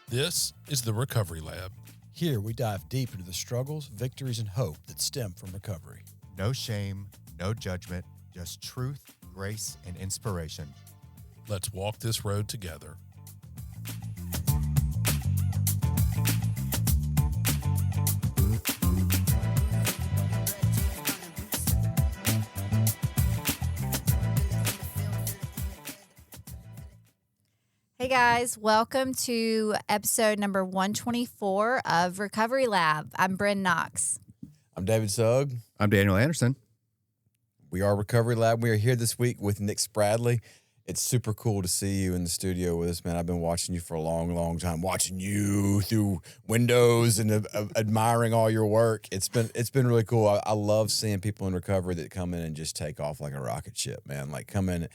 This is the Recovery Lab. Here we dive deep into the struggles, victories, and hope that stem from recovery. No shame, no judgment, just truth, grace, and inspiration. Let's walk this road together. Hey guys, welcome to episode number 124 of Recovery Lab. I'm Brynn Knox. I'm David Sugg. I'm Daniel Anderson. We are Recovery Lab. We are here this week with Nick Spradley. It's super cool to see you in the studio with us, man. I've been watching you for a long, long time, watching you through windows and admiring all your work. It's been really cool. I love seeing people in recovery that come in and just take off like a rocket ship, man. Like come in.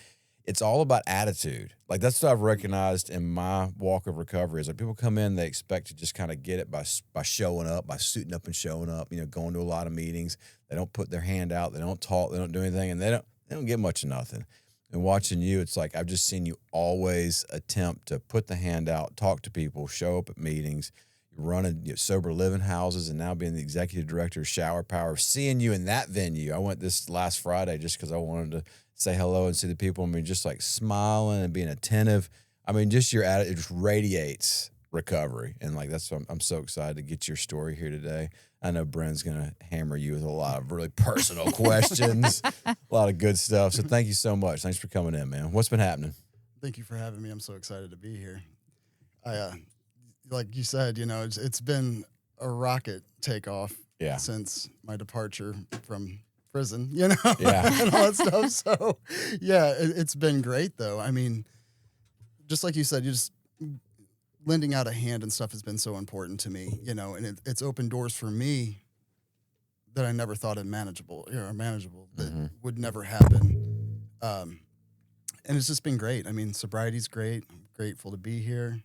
It's all about attitude. Like that's what I've recognized in my walk of recovery is like people come in, they expect to just kind of get it by showing up, by suiting up and showing up, going to a lot of meetings. They don't put their hand out. They don't talk. They don't do anything. And they don't get much of nothing. And watching you, it's like I've just seen you always attempt to put the hand out, talk to people, show up at meetings, running sober living houses, and now being the executive director of Shower Power. Seeing you in that venue, I went this last Friday just because I wanted to say hello and see the people. I mean, just like smiling and being attentive. I mean, just your attitude, it just radiates recovery. And like, that's what I'm so excited to get your story here today. I know Brynn's going to hammer you with a lot of really personal questions, a lot of good stuff. So thank you so much. Thanks for coming in, man. What's been happening? Thank you for having me. I'm so excited to be here. Like you said, it's been a rocket takeoff since my departure from prison, and all that stuff. So, it's been great, though. I mean, just like you said, just lending out a hand and stuff has been so important to me, and it's opened doors for me that I never thought manageable that would never happen. And it's just been great. I mean, sobriety's great. I'm grateful to be here.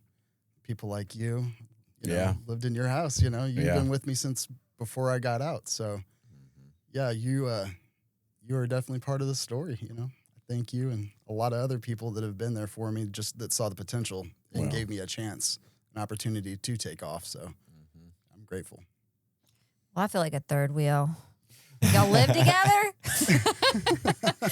People like you, lived in your house, you've been with me since before I got out. So, you are definitely part of the story, I thank you and a lot of other people that have been there for me, just that saw the potential and gave me a chance, an opportunity to take off. So I'm grateful. Well, I feel like a third wheel. Y'all live together?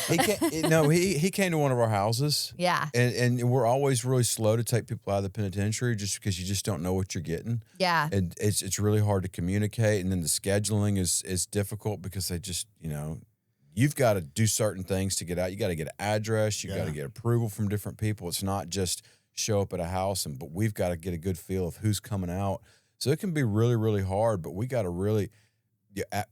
He came to one of our houses. Yeah. And we're always really slow to take people out of the penitentiary just because you just don't know what you're getting. Yeah. And it's really hard to communicate. And then the scheduling is difficult because they just, you've got to do certain things to get out. You got to get an address. You got to get approval from different people. It's not just show up at a house, but we've got to get a good feel of who's coming out. So it can be really, really hard, but we got to really,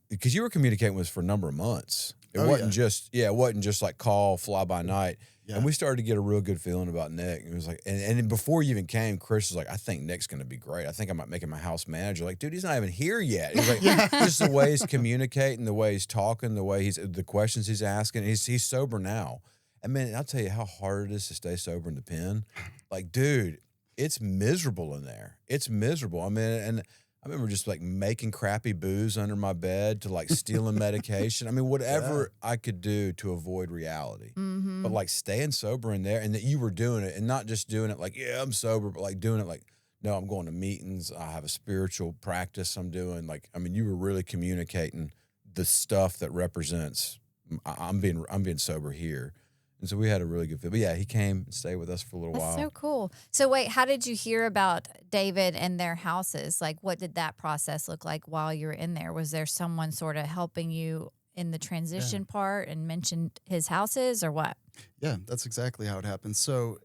because you were communicating with us for a number of months. It wasn't just like call, fly by night. Yeah. And we started to get a real good feeling about Nick. It was like, and before you even came, Chris was like, I think Nick's going to be great. I think I might make him my house manager. Like, dude, he's not even here yet. He's like, just the way he's communicating, the way he's talking, the questions he's asking. He's sober now. I mean, I'll tell you how hard it is to stay sober in the pen. Like, dude, it's miserable in there. It's miserable. I mean, and I remember just like making crappy booze under my bed to like stealing medication. I mean, whatever I could do to avoid reality. Mm-hmm. But like staying sober in there and that you were doing it and not just doing it like, I'm sober, but like doing it like, no, I'm going to meetings. I have a spiritual practice I'm doing. Like, I mean, you were really communicating the stuff that represents I'm being sober here. And so we had a really good feel. But he came and stayed with us for a little while. That's so cool. So wait, how did you hear about David and their houses? Like, what did that process look like while you were in there? Was there someone sort of helping you in the transition part and mentioned his houses or what? Yeah, that's exactly how it happened. So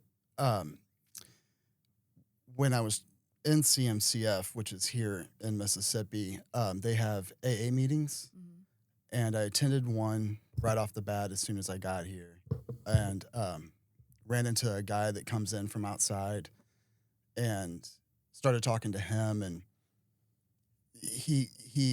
when I was in CMCF, which is here in Mississippi, they have AA meetings. Mm-hmm. And I attended one right off the bat as soon as I got here. And ran into a guy that comes in from outside and started talking to him. And he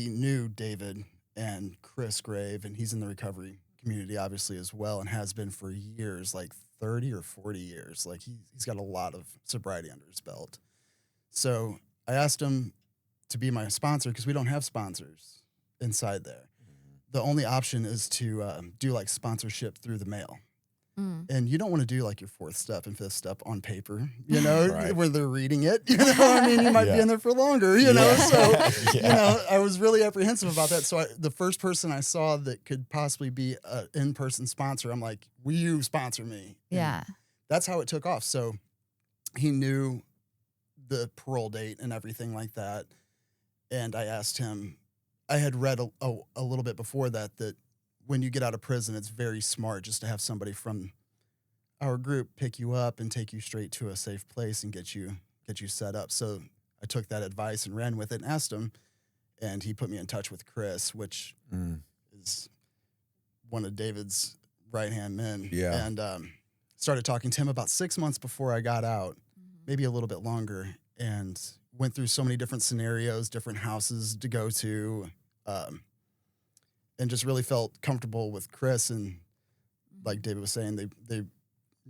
knew David and Chris Grave, and he's in the recovery community, obviously, as well, and has been for years, like 30 or 40 years. Like, he's got a lot of sobriety under his belt. So I asked him to be my sponsor because we don't have sponsors inside there. The only option is to do, like, sponsorship through the mail. And you don't want to do like your fourth step and fifth step on paper, you know, where they're reading it. You know, I mean, you might be in there for longer, you know. So, you know, I was really apprehensive about that. So the first person I saw that could possibly be an in-person sponsor, I'm like, will you sponsor me? Yeah. And that's how it took off. So he knew the parole date and everything like that. And I asked him, I had read a little bit before that when you get out of prison, it's very smart just to have somebody from our group pick you up and take you straight to a safe place and get you set up. So I took that advice and ran with it and asked him, and he put me in touch with Chris, which is one of David's right-hand men. Yeah. And started talking to him about 6 months before I got out, maybe a little bit longer, and went through so many different scenarios, different houses to go to, and just really felt comfortable with Chris. And like David was saying, they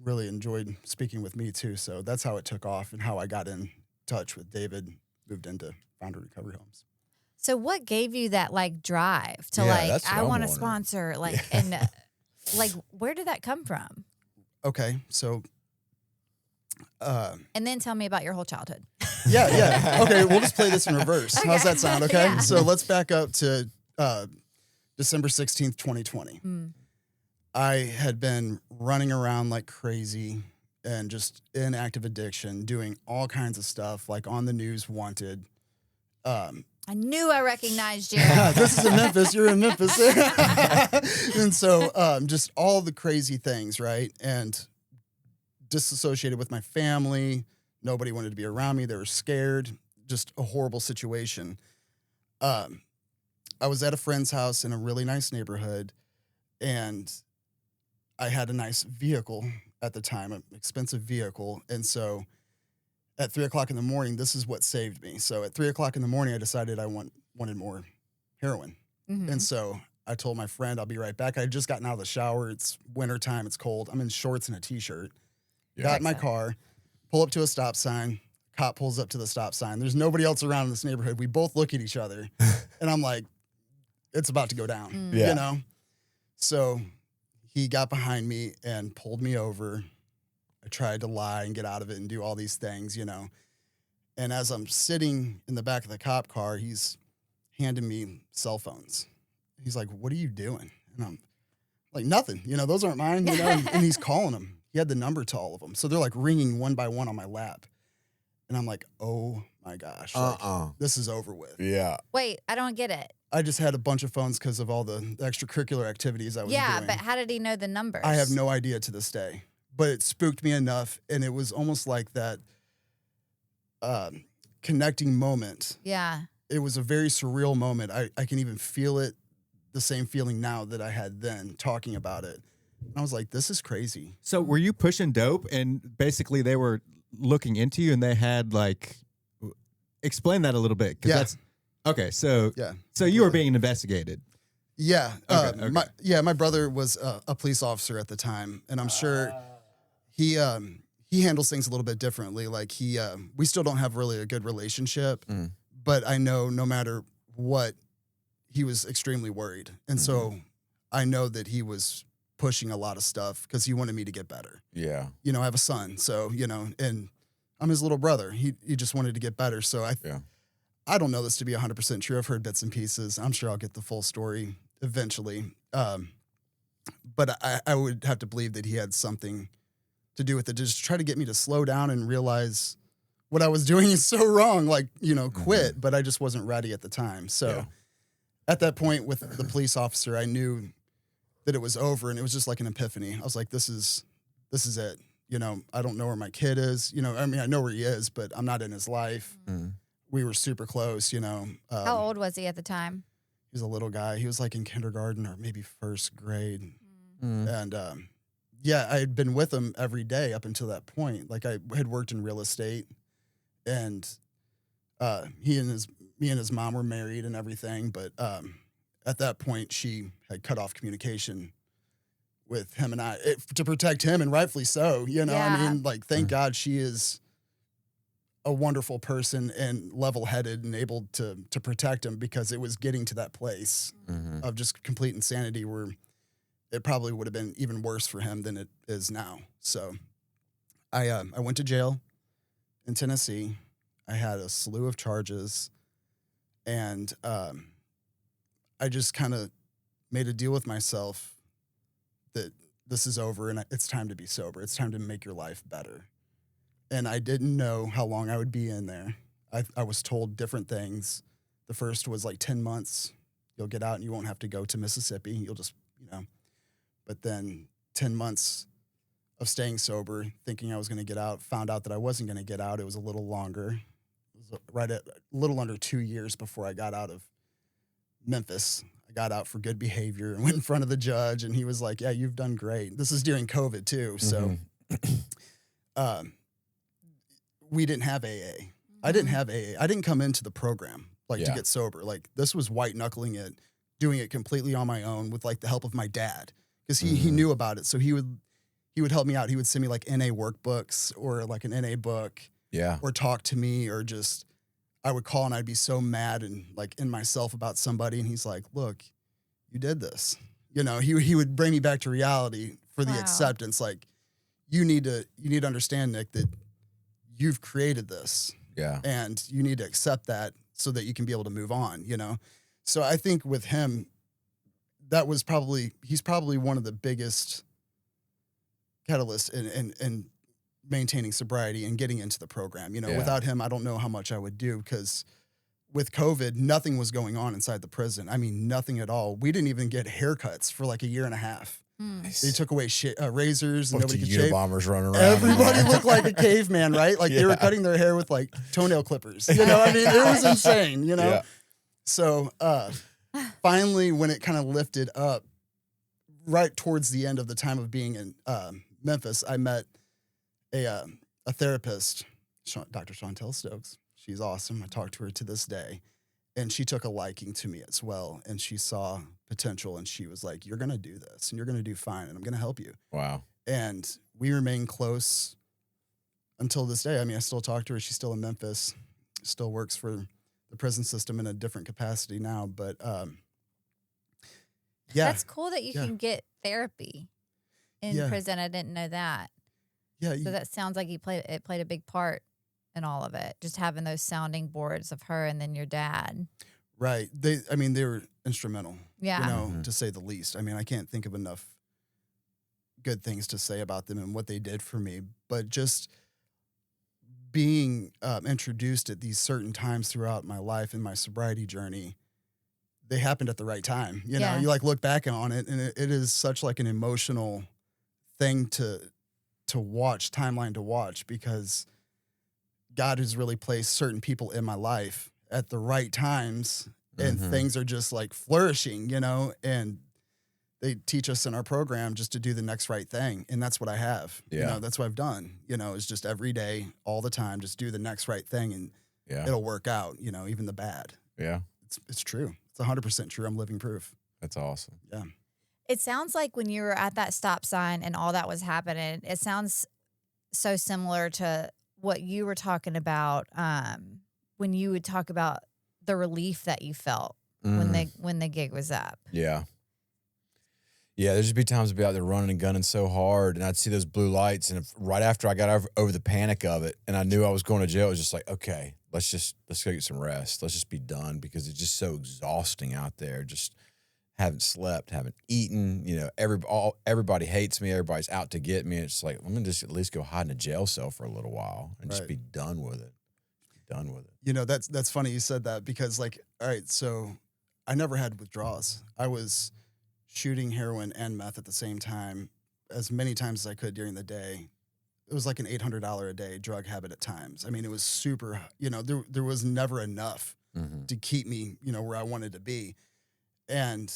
really enjoyed speaking with me too. So that's how it took off and how I got in touch with David, moved into Founder Recovery Homes. So what gave you that like drive to that's what I I'm want to wondering. sponsor and like where did that come from? Okay, so And then tell me about your whole childhood. yeah. Okay, we'll just play this in reverse. How's that sound? Okay, Yeah. so let's back up to December 16th, 2020. I had been running around like crazy and just in active addiction, doing all kinds of stuff, like on the news, wanted. I knew I recognized you. This is in Memphis. You're in Memphis. And so just all the crazy things, right? And disassociated with my family. Nobody wanted to be around me. They were scared. Just a horrible situation. I was at a friend's house in a really nice neighborhood, and I had a nice vehicle at the time, an expensive vehicle. And so at 3 o'clock in the morning, this is what saved me. So at 3 o'clock in the morning, I decided I wanted more heroin. And so I told my friend, I'll be right back. I had just gotten out of the shower. It's wintertime. It's cold. I'm in shorts and a T-shirt. Got in my car, pull up to a stop sign. Cop pulls up to the stop sign. There's nobody else around in this neighborhood. We both look at each other. And I'm like, it's about to go down, you know? So he got behind me and pulled me over. I tried to lie and get out of it and do all these things, you know. And as I'm sitting in the back of the cop car, he's handing me cell phones. He's like, what are you doing? And I'm like, nothing. You know, those aren't mine, you know. And he's calling them. He had the number to all of them. So they're like ringing one by one on my lap. And I'm like, oh my gosh. Like, this is over with. Yeah. Wait, I don't get it. I just had a bunch of phones because of all the extracurricular activities I was doing. Yeah, but how did he know the numbers? I have no idea to this day. But it spooked me enough, and it was almost like that connecting moment. Yeah. It was a very surreal moment. I can even feel it, the same feeling now that I had then talking about it. And I was like, this is crazy. So were you pushing dope, and basically they were looking into you, and they had like, explain that a little bit. Yeah. That's, okay, so Yeah. so you were being investigated. Yeah. Okay. My brother was a police officer at the time, and I'm sure he handles things a little bit differently. Like we still don't have really a good relationship, but I know no matter what, he was extremely worried. And so I know that he was pushing a lot of stuff because he wanted me to get better. Yeah. You know, I have a son, so, you know, and I'm his little brother. He just wanted to get better. So I don't know this to be 100% true. I've heard bits and pieces. I'm sure I'll get the full story eventually. But I would have to believe that he had something to do with it, to just try to get me to slow down and realize what I was doing is so wrong. Like, you know, quit, but I just wasn't ready at the time. So at that point with the police officer, I knew that it was over, and it was just like an epiphany. I was like, this is it. You know, I don't know where my kid is. You know, I mean, I know where he is, but I'm not in his life. We were super close, you know. How old was he at the time? He was a little guy. He was like in kindergarten or maybe first grade. And I had been with him every day up until that point. Like I had worked in real estate, and me and his mom were married and everything. But at that point, she had cut off communication with him and I to protect him, and rightfully so. You know, I mean, like, thank God she is a wonderful person and level-headed and able to protect him, because it was getting to that place of just complete insanity where it probably would have been even worse for him than it is now. So I went to jail in Tennessee. I had a slew of charges, and I just kind of made a deal with myself that this is over and it's time to be sober. It's time to make your life better. And I didn't know how long I would be in there. I was told different things. The first was like 10 months. You'll get out and you won't have to go to Mississippi. You'll just, But then 10 months of staying sober, thinking I was going to get out, found out that I wasn't going to get out. It was a little longer. It was right at a little under 2 years before I got out of Memphis. I got out for good behavior and went in front of the judge, and he was like, yeah, you've done great. This is during COVID too. So we didn't have AA. I didn't have AA. I didn't come into the program to get sober. Like, this was white knuckling it, doing it completely on my own with like the help of my dad, because he knew about it. So he would help me out. He would send me like NA workbooks or like an NA book, or talk to me, or just I would call and I'd be so mad and like in myself about somebody, and he's like, look, you did this. He would bring me back to reality for the acceptance. Like, you need to understand, Nick, that you've created this. Yeah. And you need to accept that so that you can be able to move on, So I think with him, he's probably one of the biggest catalysts in maintaining sobriety and getting into the program. Without him, I don't know how much I would do, because with COVID, nothing was going on inside the prison. I mean, nothing at all. We didn't even get haircuts for like a year and a half. They took away razors and nobody could shave. Bombers running around. Everybody looked like a caveman, right? Like they were cutting their hair with like toenail clippers. It was insane, Yeah. So finally, when it kind of lifted up, right towards the end of the time of being in Memphis, I met a therapist, Dr. Chantel Stokes. She's awesome. I talk to her to this day. And she took a liking to me as well. And she saw potential, and she was like, you're going to do this and you're going to do fine, and I'm going to help you. Wow. And we remain close until this day. I mean, I still talk to her. She's still in Memphis, still works for the prison system in a different capacity now. But That's cool that you can get therapy in prison. I didn't know that. Yeah. So that sounds like it played a big part in all of it, just having those sounding boards of her and then your dad. Right. They were instrumental, to say the least. I mean, I can't think of enough good things to say about them and what they did for me, but just being introduced at these certain times throughout my life and my sobriety journey, they happened at the right time. You like look back on it, and it is such like an emotional thing to watch, timeline to watch, because God has really placed certain people in my life at the right times, and things are just like flourishing, and they teach us in our program just to do the next right thing. And that's what I have. Yeah. That's what I've done, is just every day, all the time, just do the next right thing, and it'll work out, even the bad. Yeah. It's true. It's 100% true. I'm living proof. That's awesome. Yeah. It sounds like when you were at that stop sign and all that was happening, it sounds so similar to what you were talking about when you would talk about the relief that you felt when the gig was up. Yeah. Yeah, there'd just be times I'd be out there running and gunning so hard, and I'd see those blue lights, and right after I got over the panic of it, and I knew I was going to jail, it was just like, okay, let's go get some rest. Let's just be done, because it's just so exhausting out there. Just haven't slept, haven't eaten. Everybody hates me. Everybody's out to get me. It's like, I'm gonna just at least go hide in a jail cell for a little while and just be done with it. Done with it. That's funny you said that, because all right, so I never had withdrawals. I was shooting heroin and meth at the same time as many times as I could during the day. It was like an $800 a day drug habit at times. I mean, it was super, there was never enough to keep me, where I wanted to be. And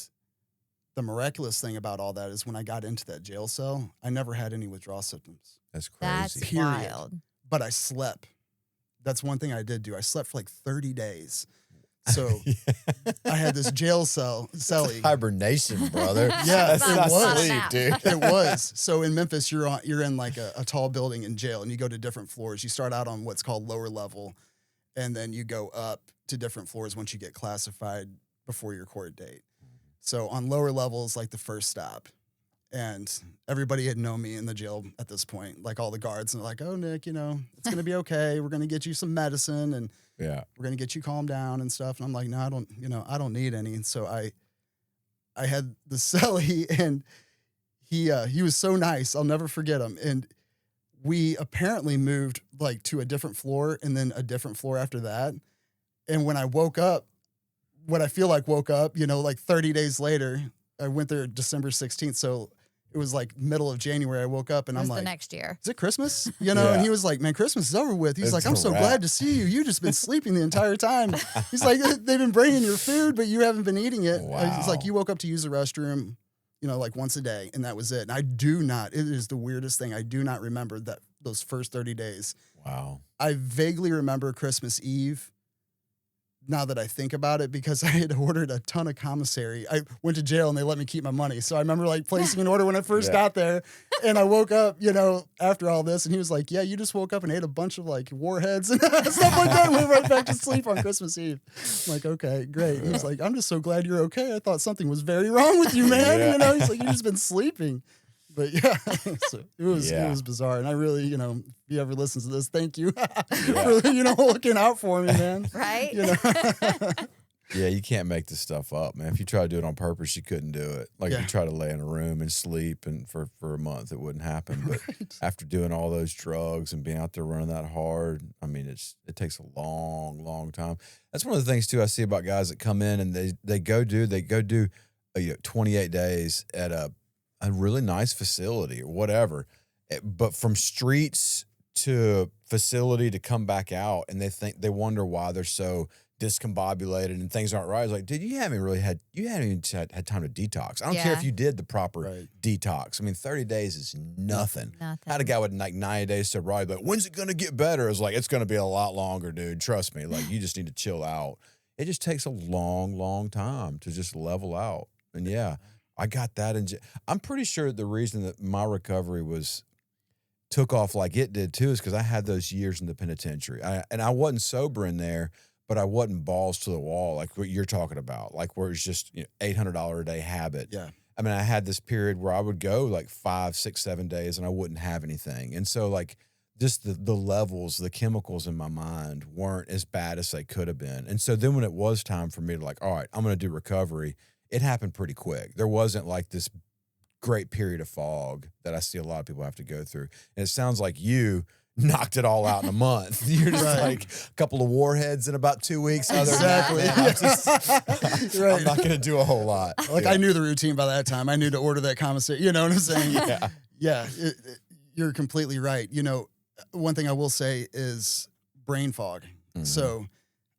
the miraculous thing about all that is when I got into that jail cell, I never had any withdrawal symptoms. That's crazy. That's wild. But I slept. That's one thing I did do. I slept for like 30 days. So I had this jail cellie. Hibernation, brother. Yeah, that's not sleep, dude. It was. So in Memphis, you're in like a tall building in jail, and you go to different floors. You start out on what's called lower level, and then you go up to different floors once you get classified before your court date. So on lower levels, like the first stop, And everybody had known me in the jail at this point, like all the guards, and they're like, "Oh, Nick, you know, it's going to be okay. We're going to get you some medicine and we're going to get you calmed down and stuff." And I'm like, "No, I don't need any." And so I had the cellie, and he was so nice. I'll never forget him. And we apparently moved like to a different floor and then a different floor after that. And when I woke up, what I feel like woke up, you know, like 30 days later, I went there December 16th. So it was like middle of January. I woke up and I'm like, the next year. "Is it Christmas?" You know? And he was like, "Man, Christmas is over with." He's It's like, "I'm a so wrap. glad to see you. You've just been sleeping the entire time." He's like, "They've been bringing your food, but you haven't been eating it." Wow. He's like, "You woke up to use the restroom, you know, like once a day, and that was it." And I do not, it is the weirdest thing. I do not remember that those first 30 days. Wow. I vaguely remember Christmas Eve, now that I think about it, because I had ordered a ton of commissary. I went to jail and they let me keep my money. So I remember like placing an order when I first got there, and I woke up, you know, after all this, and he was like, "Yeah, you just woke up and ate a bunch of like warheads and stuff like that and went right back to sleep on Christmas Eve." I'm like, "Okay, great." He was like, "I'm just so glad you're okay. I thought something was very wrong with you, man." Yeah. You know, he's like, "You've just been sleeping." But yeah, so it was bizarre. And I really, you know, if he ever listens to this, thank you for, you know, looking out for me, man. Right? You know? Yeah, you can't make this stuff up, man. If you try to do it on purpose, you couldn't do it. Like if you try to lay in a room and sleep and for a month, it wouldn't happen. But after doing all those drugs and being out there running that hard, I mean, it takes a long, long time. That's one of the things too I see about guys that come in and they go do 28 days at a really nice facility or whatever, but from streets to facility to come back out, and they wonder why they're so discombobulated and things aren't right. It's like, dude, you haven't even had time to detox. I don't care if you did the proper detox. I mean, 30 days is nothing. I had a guy with like 90 days sobriety, but when's it going to get better? It's like, it's going to be a lot longer, dude. Trust me. Like, you just need to chill out. It just takes a long, long time to just level out. And yeah, I got that. I'm pretty sure the reason that my recovery took off like it did too is because I had those years in the penitentiary. And I wasn't sober in there, but I wasn't balls to the wall like what you're talking about, like where it's just $800 a day habit. Yeah. I mean, I had this period where I would go like 5, 6, 7 days and I wouldn't have anything. And so like just the levels, the chemicals in my mind weren't as bad as they could have been. And so then when it was time for me to like, all right, I'm going to do recovery, it happened pretty quick. There wasn't like this great period of fog that I see a lot of people have to go through. And it sounds like you knocked it all out in a month. You're just like a couple of warheads in about 2 weeks. Exactly. I'm not going to do a whole lot. Like I knew the routine by that time. I knew to order that commissary. You know what I'm saying? Yeah. You're completely right. You know, one thing I will say is brain fog. Mm-hmm. So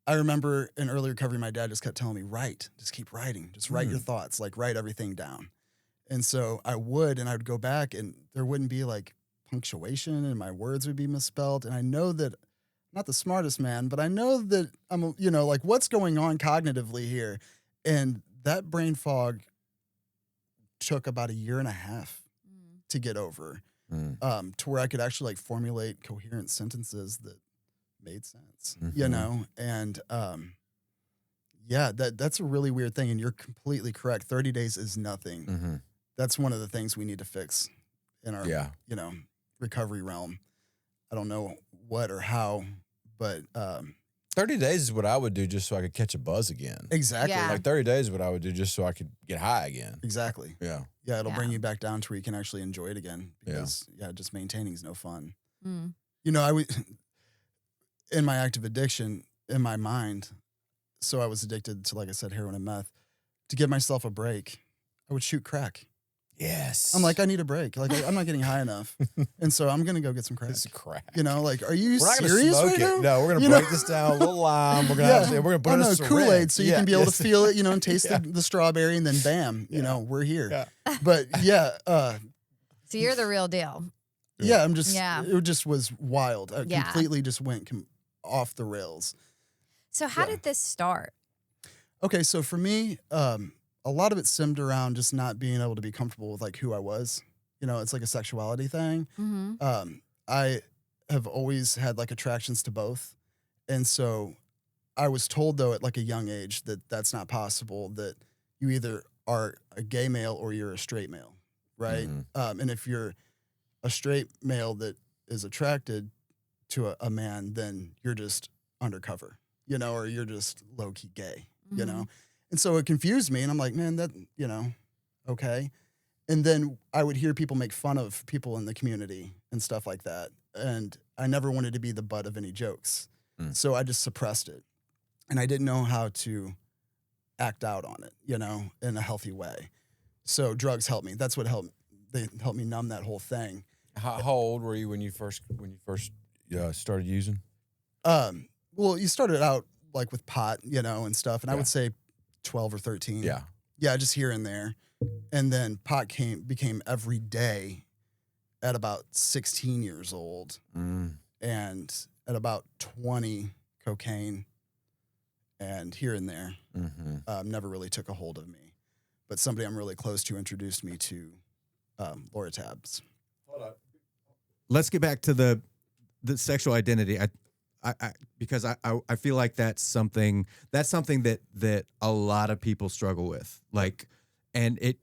I remember in early recovery, my dad just kept telling me, write, just keep writing, just write your thoughts, like write everything down. And so I would, and I would go back and there wouldn't be like punctuation and my words would be misspelled. And I know that I'm not the smartest man, but I know that I'm, you know, like what's going on cognitively here. And that brain fog took about 1.5 years to get over, to where I could actually like formulate coherent sentences that made sense, you know? And, that's a really weird thing. And you're completely correct. 30 days is nothing. Mm-hmm. That's one of the things we need to fix in our, you know, recovery realm. I don't know what or how, but 30 days is what I would do just so I could catch a buzz again. Exactly. Yeah. Like 30 days is what I would do just so I could get high again. Exactly. Yeah. Yeah, it'll bring you back down to where you can actually enjoy it again. Because just maintaining is no fun. You know, in my active addiction, in my mind, so I was addicted to, like I said, heroin and meth. To give myself a break, I would shoot crack. Yes. I'm like, I need a break. Like, I'm not getting high enough. And so I'm going to go get some crack. It's crack. You know, like, are you we're not serious gonna right smoke now? it. No, we're going to break this down a little lime. We're going to put in a syringe. Kool-Aid so you can be able to feel it, you know, and taste the strawberry, and then bam, you know, we're here. Yeah. But so you're the real deal. Yeah, I'm just, it just was wild. I completely just went off the rails. So how did this start? Okay, so for me, a lot of it stemmed around just not being able to be comfortable with like who I was. You know, it's like a sexuality thing. Mm-hmm. I have always had like attractions to both. And so I was told though at like a young age that that's not possible, that you either are a gay male or you're a straight male, right? And if you're a straight male that is attracted to a man, then you're just undercover, you know, or you're just low-key gay, you know? And so it confused me, and I'm like, man, that, you know, okay. And then I would hear people make fun of people in the community and stuff like that. And I never wanted to be the butt of any jokes. So I just suppressed it. And I didn't know how to act out on it, you know, in a healthy way. So drugs helped me. That's what helped. They helped me numb that whole thing. How old were you when you first started using? Well, you started out like with pot, you know, and stuff. And I would say 12 or 13. Yeah. Yeah, just here and there. And then pot became every day at about 16 years old. And at about 20, cocaine, and here and there. Never really took a hold of me. But somebody I'm really close to introduced me to Loratabs. Let's get back to the sexual identity. Because I feel like that's something that a lot of people struggle with. Like, and it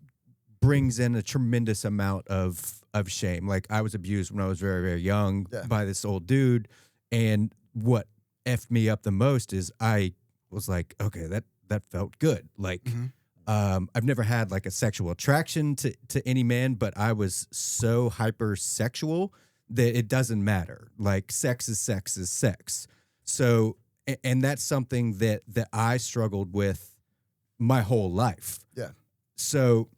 brings in a tremendous amount of shame. Like, I was abused when I was very, very young by this old dude. And what effed me up the most is I was like, okay, that felt good. Like, I've never had like a sexual attraction to any man, but I was so hypersexual that it doesn't matter. Like, sex is sex is sex. So, and that's something that I struggled with my whole life. Yeah. So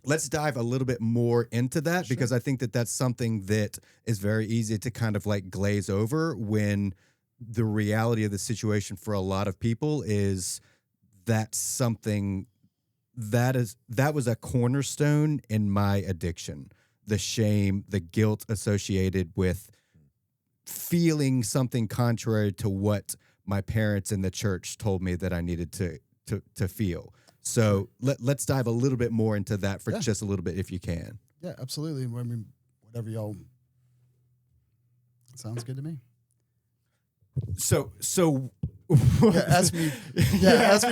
let's dive a little bit more into that, Sure. because I think that that's something that is very easy to kind of like glaze over when the reality of the situation for a lot of people is that's something that was a cornerstone in my addiction. The shame, the guilt associated with feeling something contrary to what my parents in the church told me that I needed to feel. So let's dive a little bit more into that for just a little bit, if you can. Yeah, absolutely. I mean, whatever y'all. Sounds good to me. So ask me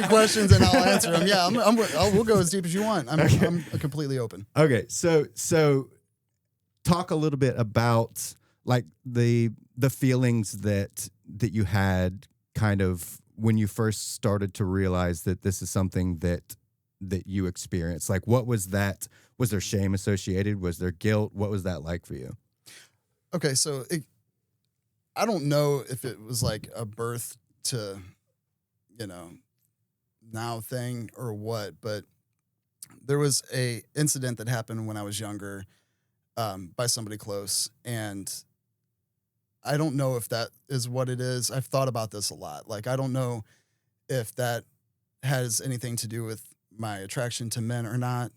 questions and I'll answer them. Yeah, we'll go as deep as you want. I'm completely open. Okay, so talk a little bit about like the feelings that you had kind of when you first started to realize that this is something that you experienced. Like, what was that? Was there shame associated? Was there guilt? What was that like for you? Okay, so I don't know if it was like a birth to, you know, now thing or what, but there was a incident that happened when I was younger by somebody close, and I don't know if that is what it is. I've thought about this a lot. Like, I don't know if that has anything to do with my attraction to men or not.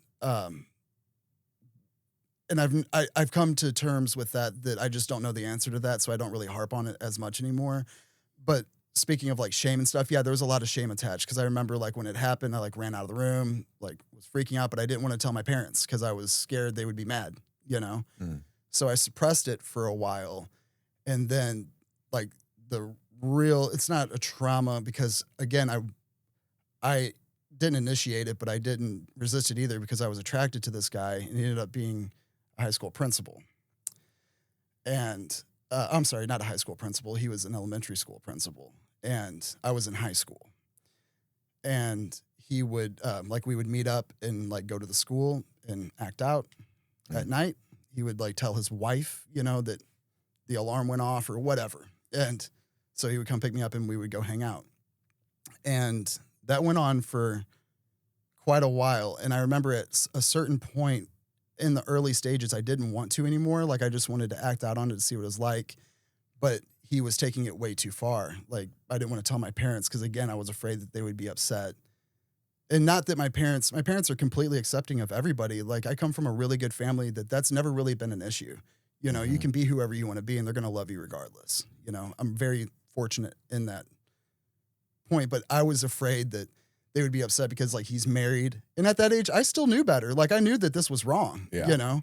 And I've come to terms with that I just don't know the answer to that, so I don't really harp on it as much anymore. But speaking of like shame and stuff, yeah, there was a lot of shame attached, because I remember like when it happened, I like ran out of the room, like was freaking out, but I didn't want to tell my parents because I was scared they would be mad, you know? So I suppressed it for a while. And then like it's not a trauma, because again, I didn't initiate it, but I didn't resist it either, because I was attracted to this guy, and he ended up being a high school principal. And I'm sorry, not a high school principal. He was an elementary school principal, and I was in high school. And he would, we would meet up and like go to the school and act out at night. He would like tell his wife, you know, that the alarm went off or whatever. And so he would come pick me up and we would go hang out. And that went on for quite a while. And I remember at a certain point in the early stages, I didn't want to anymore. Like, I just wanted to act out on it to see what it was like. But he was taking it way too far. Like, I didn't want to tell my parents because, again, I was afraid that they would be upset. And not that my parents are completely accepting of everybody. Like, I come from a really good family that's never really been an issue. You know, you can be whoever you want to be, and they're going to love you regardless. You know, I'm very fortunate in that point. But I was afraid that they would be upset because, like, he's married. And at that age, I still knew better. Like, I knew that this was wrong, you know?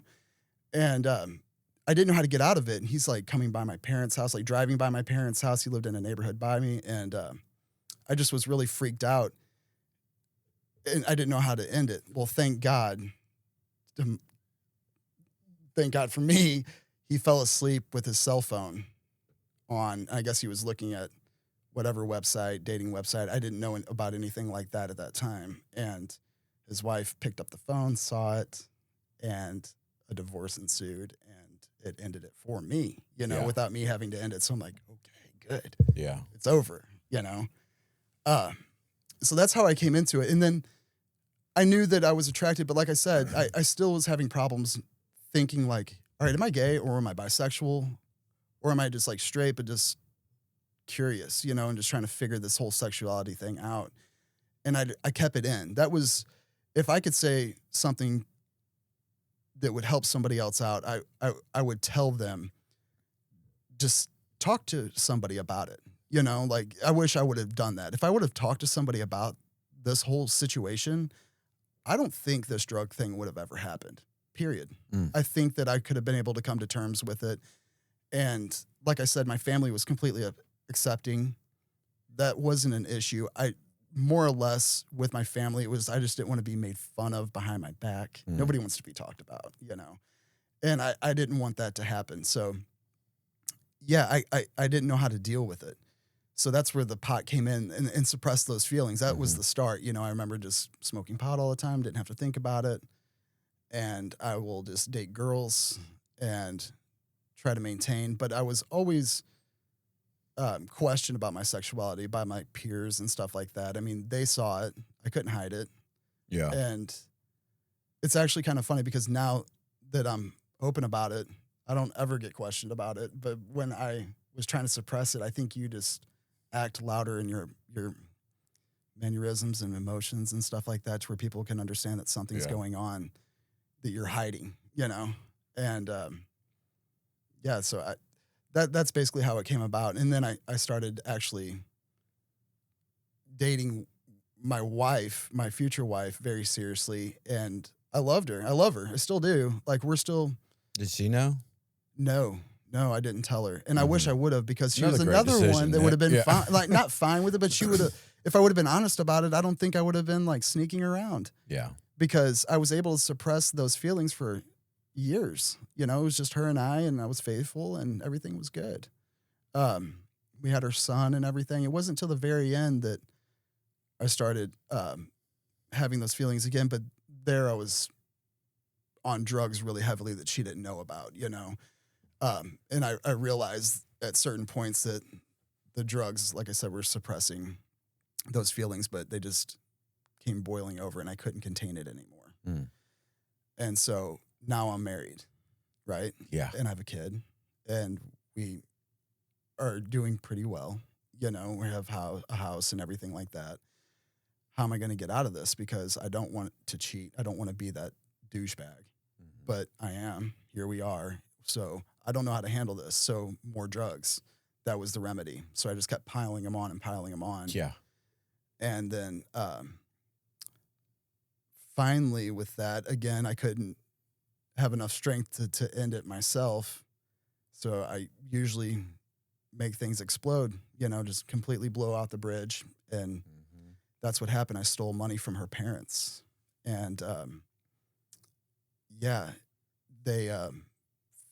And I didn't know how to get out of it. And he's, like, coming by my parents' house, like, driving by my parents' house. He lived in a neighborhood by me. And I just was really freaked out. And I didn't know how to end it. Well, thank God, thank God for me, he fell asleep with his cell phone on, I guess he was looking at whatever website, dating website. I didn't know about anything like that at that time. And his wife picked up the phone, saw it, and a divorce ensued, and it ended it for me, without me having to end it. So I'm like, okay, good. Yeah. It's over, So that's how I came into it. And then I knew that I was attracted, but like I said, I still was having problems thinking like, all right, am I gay or am I bisexual or am I just like straight, but just curious, and just trying to figure this whole sexuality thing out. And I kept it in. That was, if I could say something that would help somebody else out, I would tell them, just talk to somebody about it. Like I wish I would have done that. If I would have talked to somebody about this whole situation, I don't think this drug thing would have ever happened, period. I think that I could have been able to come to terms with it. And like I said, my family was completely accepting. That wasn't an issue. I more or less with my family, it was, I just didn't want to be made fun of behind my back. Nobody wants to be talked about, and I didn't want that to happen. So yeah, I didn't know how to deal with it. So that's where the pot came in and suppressed those feelings. That was the start. I remember just smoking pot all the time, didn't have to think about it. And I will just date girls and try to maintain. But I was always questioned about my sexuality by my peers and stuff like that. I mean, they saw it. I couldn't hide it. Yeah. And it's actually kind of funny because now that I'm open about it, I don't ever get questioned about it. But when I was trying to suppress it, I think you just act louder in your mannerisms and emotions and stuff like that to where people can understand that something's going on that you're hiding, And so that's basically how it came about. And then I started actually dating my wife, my future wife, very seriously. And I loved her. I love her. I still do. Like, we're still. Did she know? No, I didn't tell her. And I wish I would have, because she Another was great another decision, one that Nick. would have been Yeah. fine, like not fine with it, but she would have, if I would have been honest about it, I don't think I would have been like sneaking around, Yeah. because I was able to suppress those feelings for years. It was just her and I was faithful and everything was good. We had our son and everything. It wasn't until the very end that I started having those feelings again, but there I was on drugs really heavily that she didn't know about, and I realized at certain points that the drugs, like I said, were suppressing those feelings, but they just came boiling over and I couldn't contain it anymore. And so now I'm married, right? Yeah. And I have a kid and we are doing pretty well. We have a house and everything like that. How am I going to get out of this? Because I don't want to cheat. I don't want to be that douchebag, but I am. Here we are. So I don't know how to handle this. So more drugs. That was the remedy. So I just kept piling them on and piling them on. Yeah. And then finally with that, again, I couldn't have enough strength to end it myself. So I usually make things explode, just completely blow out the bridge. And that's what happened. I stole money from her parents. And they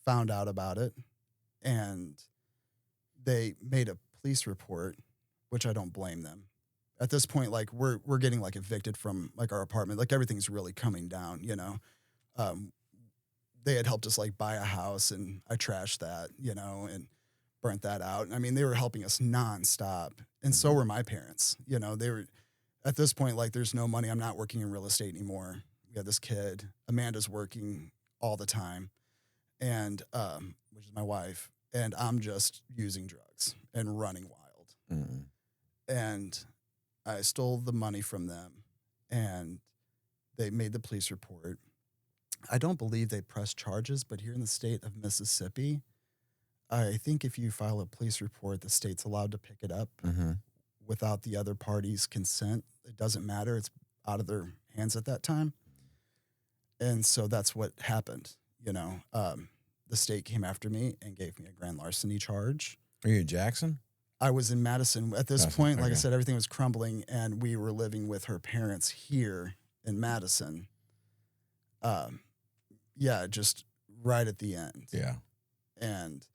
found out about it and they made a police report, which I don't blame them. At this point, like we're getting like evicted from like our apartment. Like everything's really coming down, They had helped us like buy a house and I trashed that, and burnt that out. I mean, they were helping us nonstop. And so were my parents, they were at this point, like there's no money. I'm not working in real estate anymore. We have this kid. Amanda's working all the time. And, which is my wife. And I'm just using drugs and running wild. And I stole the money from them and they made the police report. I don't believe they pressed charges, but here in the state of Mississippi, I think if you file a police report, the state's allowed to pick it up without the other party's consent. It doesn't matter. It's out of their hands at that time. And so that's what happened. The state came after me and gave me a grand larceny charge. Are you in Jackson? I was in Madison. At this point, like I said, everything was crumbling and we were living with her parents here in Madison. Just right at the end. Yeah. And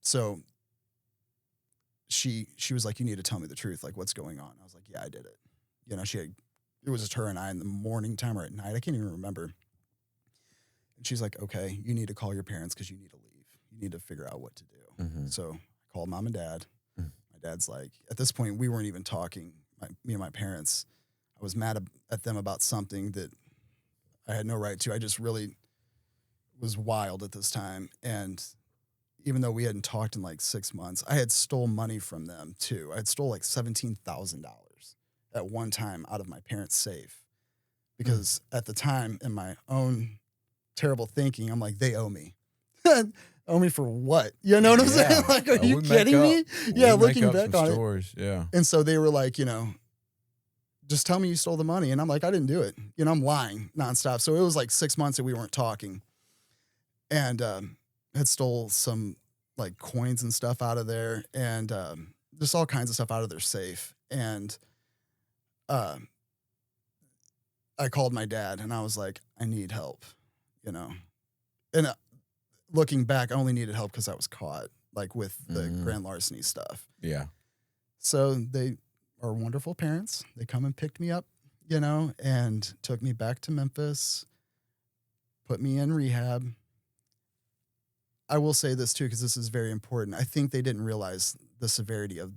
so she was like, you need to tell me the truth. Like, what's going on? I was like, yeah, I did it. You know, it was just her and I in the morning time or at night. I can't even remember. And she's like, okay, you need to call your parents because you need to leave. You need to figure out what to do. Mm-hmm. So I called mom and dad. Mm-hmm. My dad's like, at this point, we weren't even talking. Me and my parents, I was mad at them about something that I had no right to. I just really was wild at this time. And even though we hadn't talked in like 6 months, I had stole money from them too. I had stole like $17,000 at one time out of my parents' safe. Because at the time, in my own terrible thinking, I'm like, they owe me. Owe me for what? You know what I'm saying? Like, are you kidding me? Yeah, looking back on stories. it. Yeah. And so they were like, you know, just tell me you stole the money. And I'm like, I didn't do it. You know, I'm lying nonstop. So it was like 6 months that we weren't talking. And had stole some like coins and stuff out of there, and just all kinds of stuff out of their safe. And I called my dad and I was like, I need help, you know. And looking back, I only needed help because I was caught, like with the grand larceny stuff. Yeah. So they are wonderful parents. They come and picked me up, you know, and took me back to Memphis, put me in rehab. I will say this too, because this is very important. I think they didn't realize the severity of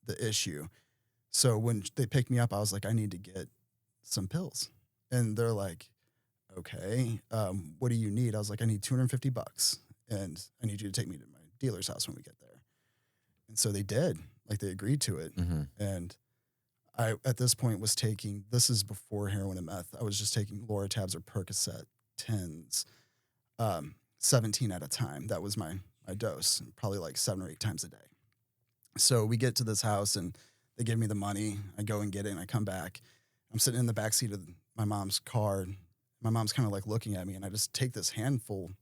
the issue. So when they picked me up, I was like, I need to get some pills. And they're like, okay, what do you need? I was like, I need $250 and I need you to take me to my dealer's house when we get there. And so they did, like they agreed to it. Mm-hmm. And I, at this point was taking, this is before heroin and meth. I was just taking Loratabs or Percocet 10s, 17 at a time. That was my dose, probably like 7 or 8 times a day. So we get to this house and they give me the money. I go and get it and I come back. I'm sitting in the backseat of my mom's car. My mom's kind of like looking at me and I just take this handful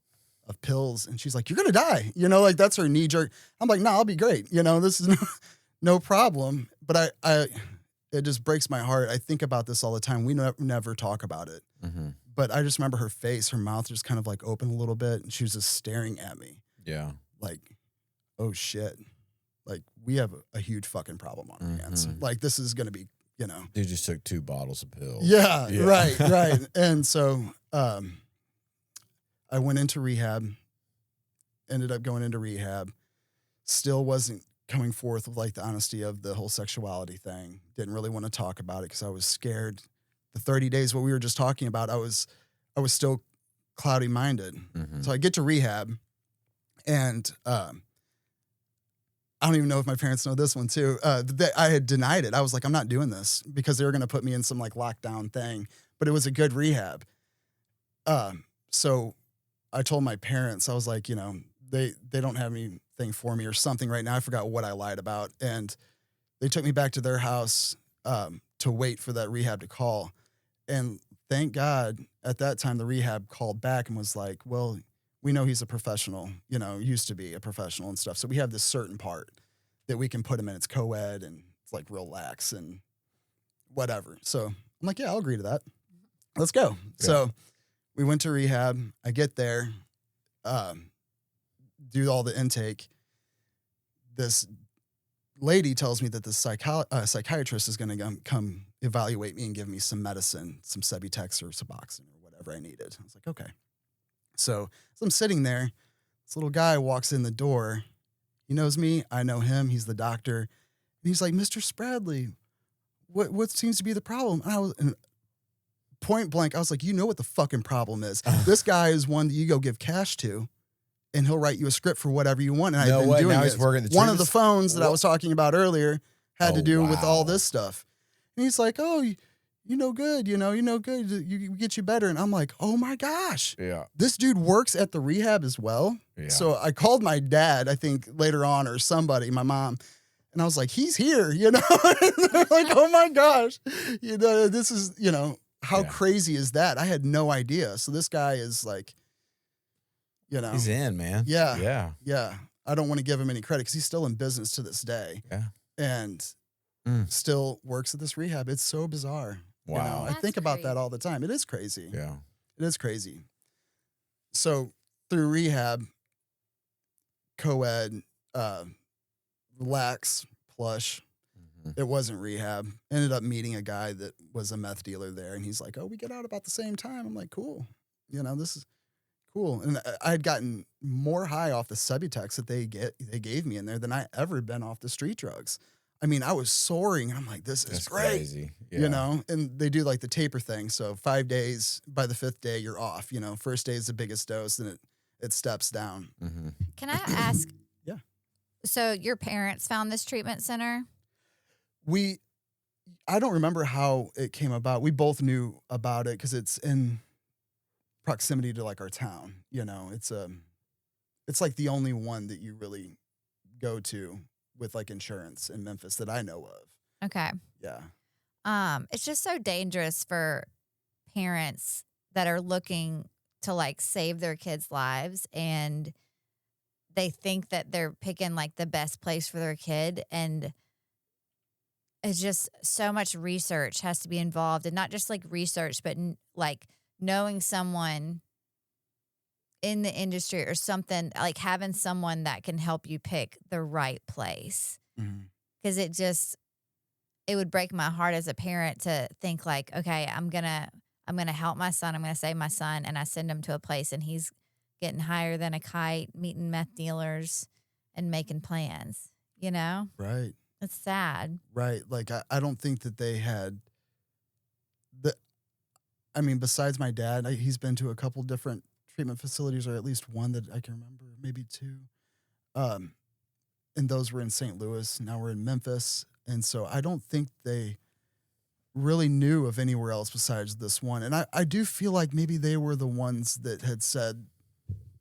of pills and she's like, you're going to die. You know, like that's her knee jerk. I'm like, no, I'll be great. You know, this is no problem. But it just breaks my heart. I think about this all the time. We never talk about it. Mm-hmm. But I just remember her face, her mouth just kind of like opened a little bit and she was just staring at me. Yeah. Like, oh shit. Like we have a huge fucking problem on our hands. Like this is going to be, you know. Dude just took 2 bottles of pills. Yeah. Right. And so I went into rehab, ended up going into rehab, still wasn't coming forth with like the honesty of the whole sexuality thing. Didn't really want to talk about it because I was scared. The 30 days, what we were just talking about, I was still cloudy minded. Mm-hmm. So I get to rehab and I don't even know if my parents know this one too. I had denied it. I was like, I'm not doing this because they were going to put me in some like lockdown thing, but it was a good rehab. So I told my parents, I was like, you know, they don't have anything for me or something right now. I forgot what I lied about. And they took me back to their house to wait for that rehab to call. And thank God at that time, the rehab called back and was like, well, we know he's a professional, you know, used to be a professional and stuff. So we have this certain part that we can put him in. It's co-ed and it's like relax and whatever. So I'm like, yeah, I'll agree to that. Let's go. Yeah. So we went to rehab. I get there, do all the intake. This lady tells me that the psychiatrist is going to come evaluate me and give me some medicine, some Subutex or Suboxone or whatever I needed. I was like, okay. So as I'm sitting there, this little guy walks in the door. He knows me. I know him. He's the doctor. And he's like, Mr. Spradley, what seems to be the problem? And point blank, I was like, you know what the fucking problem is. This guy is one that you go give cash to, and he'll write you a script for whatever you want. And I've been doing it. One of the phones that I was talking about earlier had to do with all this stuff. And he's like, oh, you know good, you know good. You get you better. And I'm like, oh my gosh. Yeah. This dude works at the rehab as well. Yeah. So I called my dad, I think later on, or somebody, my mom, and I was like, he's here, you know? And they're like, oh my gosh. You know, this is, you know, how crazy is that? I had no idea. So this guy is like, you know. He's in, man. Yeah. Yeah. Yeah. I don't want to give him any credit because he's still in business to this day. Yeah. And still works at this rehab. It's so bizarre. Wow. You know? I think about that all the time. It is crazy. Yeah. It is crazy. So through rehab, co-ed, relax, plush. It wasn't rehab. Ended up meeting a guy that was a meth dealer there, and he's like, "Oh, we get out about the same time." I'm like, "Cool, this is cool." And I had gotten more high off the Subutex that they gave me in there than I ever been off the street drugs. I mean, I was soaring, and I'm like, "This is That's great," crazy. Yeah. And they do like the taper thing. So 5 days, by the 5th day, you're off. First day is the biggest dose, then it steps down. Mm-hmm. Can I ask? Yeah. So your parents found this treatment center? I don't remember how it came about. We both knew about it because it's in proximity to like our town. It's like the only one that you really go to with like insurance in Memphis that I know of. Okay. Yeah. It's just so dangerous for parents that are looking to like save their kids' lives, and they think that they're picking like the best place for their kid, and it's just so much research has to be involved, and not just like research, but like knowing someone in the industry or something, like having someone that can help you pick the right place. Because it would break my heart as a parent to think like, okay, I'm gonna help my son, I'm gonna save my son, and I send him to a place and he's getting higher than a kite, meeting meth dealers and making plans, Right. It's sad. Right. Like, I don't think that they had besides my dad, he's been to a couple different treatment facilities, or at least one that I can remember, maybe two. And those were in St. Louis. Now we're in Memphis. And so I don't think they really knew of anywhere else besides this one. And I do feel like maybe they were the ones that had said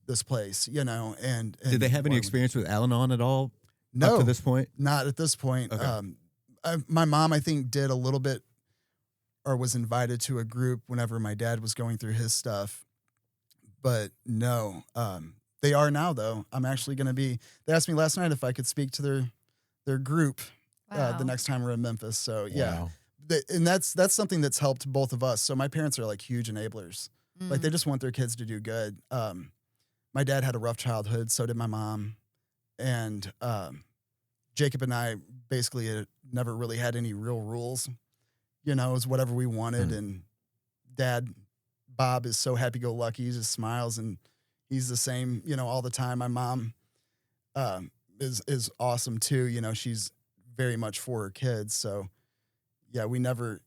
this place, and did they have any experience with Al-Anon at all? No, up to this point? Not at this point. Okay. My mom, I think, did a little bit, or was invited to a group whenever my dad was going through his stuff. But no, they are now, though. I'm actually going to be, they asked me last night if I could speak to their group the next time we're in Memphis. So, yeah. Wow. And that's something that's helped both of us. So my parents are like huge enablers. Like, they just want their kids to do good. My dad had a rough childhood. So did my mom. And Jacob and I basically never really had any real rules. It was whatever we wanted. And Dad, Bob, is so happy-go-lucky. He just smiles, and he's the same, all the time. My mom is awesome, too. She's very much for her kids. So, yeah, we never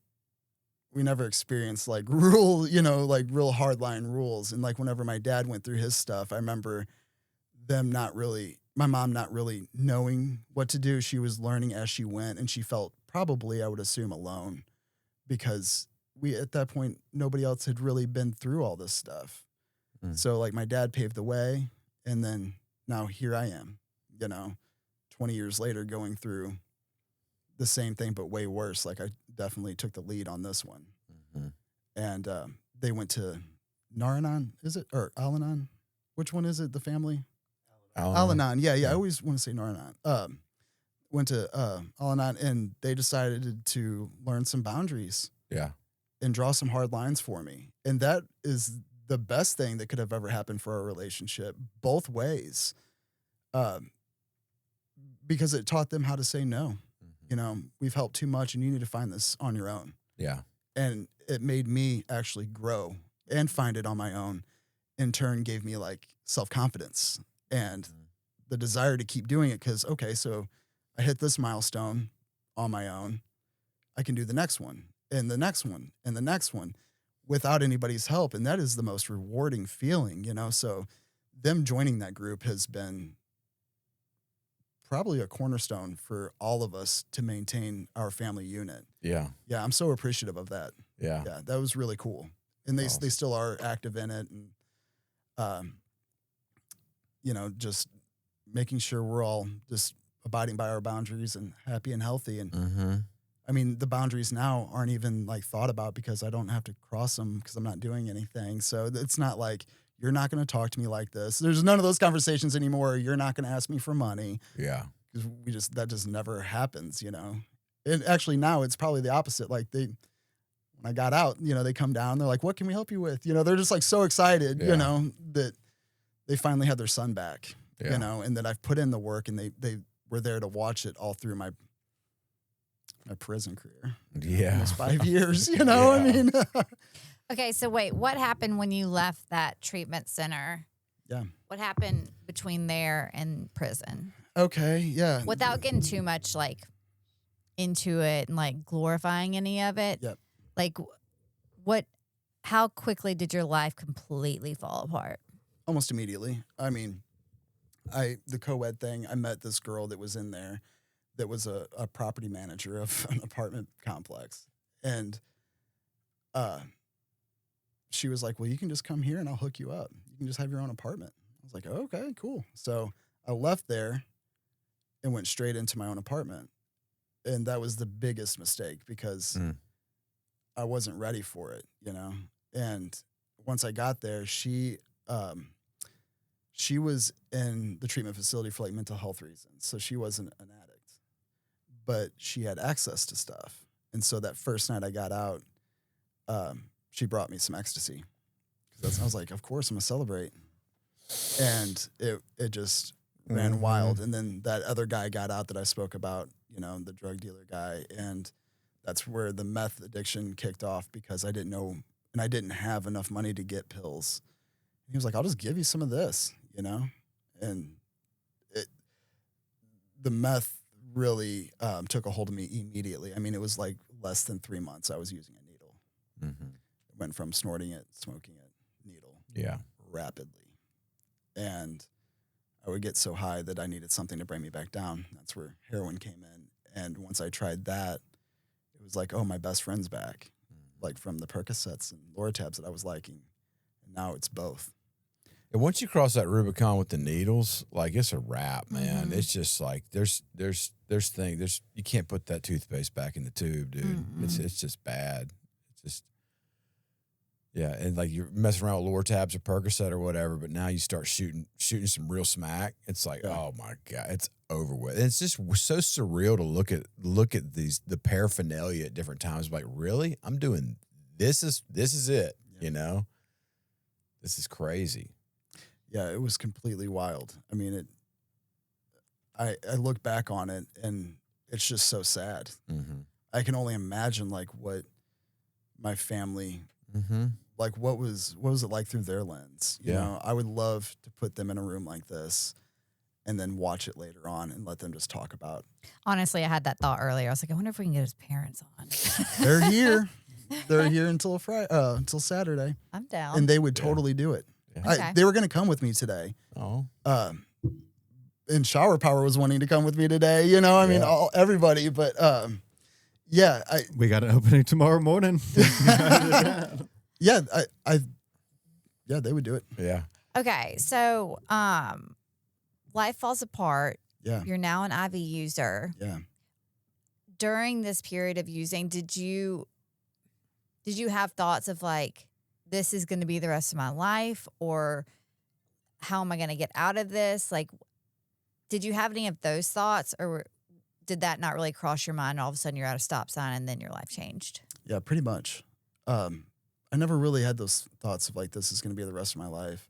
experienced, like, like real hardline rules. And, like, whenever my dad went through his stuff, I remember my mom not really knowing what to do. She was learning as she went, and she felt probably, I would assume, alone, because at that point, nobody else had really been through all this stuff. So, like, my dad paved the way, and then now here I am, 20 years later, going through the same thing, but way worse. Like, I definitely took the lead on this one. And they went to Naranon, is it? Or Al-Anon? Which one is it, the family? Al-Anon. Yeah. I always want to say Naranon. Went to Al-Anon, and they decided to learn some boundaries. Yeah. And draw some hard lines for me. And that is the best thing that could have ever happened for our relationship, both ways. Because it taught them how to say no. We've helped too much, and you need to find this on your own. Yeah. And it made me actually grow and find it on my own. In turn, gave me like self-confidence and the desire to keep doing it. Because, okay, so I hit this milestone on my own. I can do the next one, and the next one, and the next one without anybody's help. And that is the most rewarding feeling, So them joining that group has been probably a cornerstone for all of us to maintain our family unit. Yeah. Yeah, I'm so appreciative of that. Yeah. Yeah, that was really cool. And they still are active in it, and just making sure we're all just abiding by our boundaries and happy and healthy. And I mean, the boundaries now aren't even like thought about because I don't have to cross them because I'm not doing anything. So it's not like, you're not going to talk to me like this. There's none of those conversations anymore. You're not going to ask me for money. Yeah. Because that just never happens, And actually now it's probably the opposite. Like when I got out, they come down, they're like, what can we help you with? They're just like so excited, that they finally had their son back, and that I've put in the work, and they were there to watch it all through my prison career. Yeah. Almost 5 years, I mean. Okay, so wait, what happened when you left that treatment center? Yeah. What happened between there and prison? Okay, yeah. Without getting too much like into it and like glorifying any of it. Yep. Like how quickly did your life completely fall apart? Almost immediately. I mean, the co-ed thing, I met this girl that was in there that was a property manager of an apartment complex. And she was like, well, you can just come here and I'll hook you up. You can just have your own apartment. I was like, oh, okay, cool. So I left there and went straight into my own apartment. And that was the biggest mistake because I wasn't ready for it, And once I got there, she was in the treatment facility for like mental health reasons. So she wasn't an addict, but she had access to stuff. And so that first night I got out, she brought me some ecstasy. I was like, of course I'm gonna celebrate. And it just ran wild. And then that other guy got out that I spoke about, the drug dealer guy. And that's where the meth addiction kicked off because I didn't know, and I didn't have enough money to get pills. And he was like, I'll just give you some of this, And the meth really took a hold of me immediately. I mean, it was like less than 3 months I was using a needle. Mm-hmm. It went from snorting it, smoking it, needle. Yeah. Rapidly. And I would get so high that I needed something to bring me back down. That's where heroin came in. And once I tried that, it was like, oh, my best friend's back. Like from the Percocets and Loratabs that I was liking. And now it's both. And once you cross that Rubicon with the needles, like it's a wrap, man. Mm-hmm. It's just like there's things you can't put that toothpaste back in the tube, dude. Mm-hmm. It's just bad. It's just and like you're messing around with Loratabs or Percocet or whatever, but now you start shooting some real smack. It's like, oh my God, it's over with. And it's just so surreal to look at the paraphernalia at different times. Like, really? I'm doing this is it, This is crazy. Yeah, it was completely wild. I mean, I look back on it and it's just so sad. Mm-hmm. I can only imagine like what my family, like what was it like through their lens? You know, I would love to put them in a room like this and then watch it later on and let them just talk about. Honestly, I had that thought earlier. I was like, I wonder if we can get his parents on. They're here. They're here until Saturday. I'm down. And they would totally do it. Okay. They were going to come with me today. Oh. And Shower Power was wanting to come with me today. I mean, everybody. But we got an opening tomorrow morning. Yeah, they would do it. Yeah. Okay, so life falls apart. Yeah. You're now an IV user. Yeah. During this period of using, did you have thoughts of like, this is going to be the rest of my life, or how am I going to get out of this? Like, did you have any of those thoughts, or did that not really cross your mind? All of a sudden you're at a stop sign and then your life changed. Yeah, pretty much. I never really had those thoughts of like, this is going to be the rest of my life.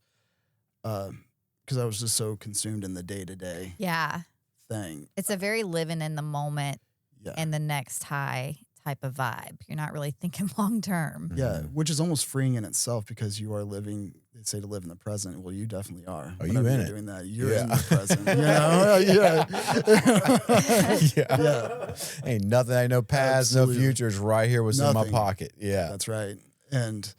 Because I was just so consumed in the day-to-day thing. It's a very living in the moment and the next high type of vibe. You're not really thinking long term. Yeah, which is almost freeing in itself because you are living, they say to live in the present. Well, you definitely are. Oh, you in it? Doing that, you're in the present. Ain't nothing, ain't no past, no future. It's right here, what's in my pocket. Yeah. That's right. And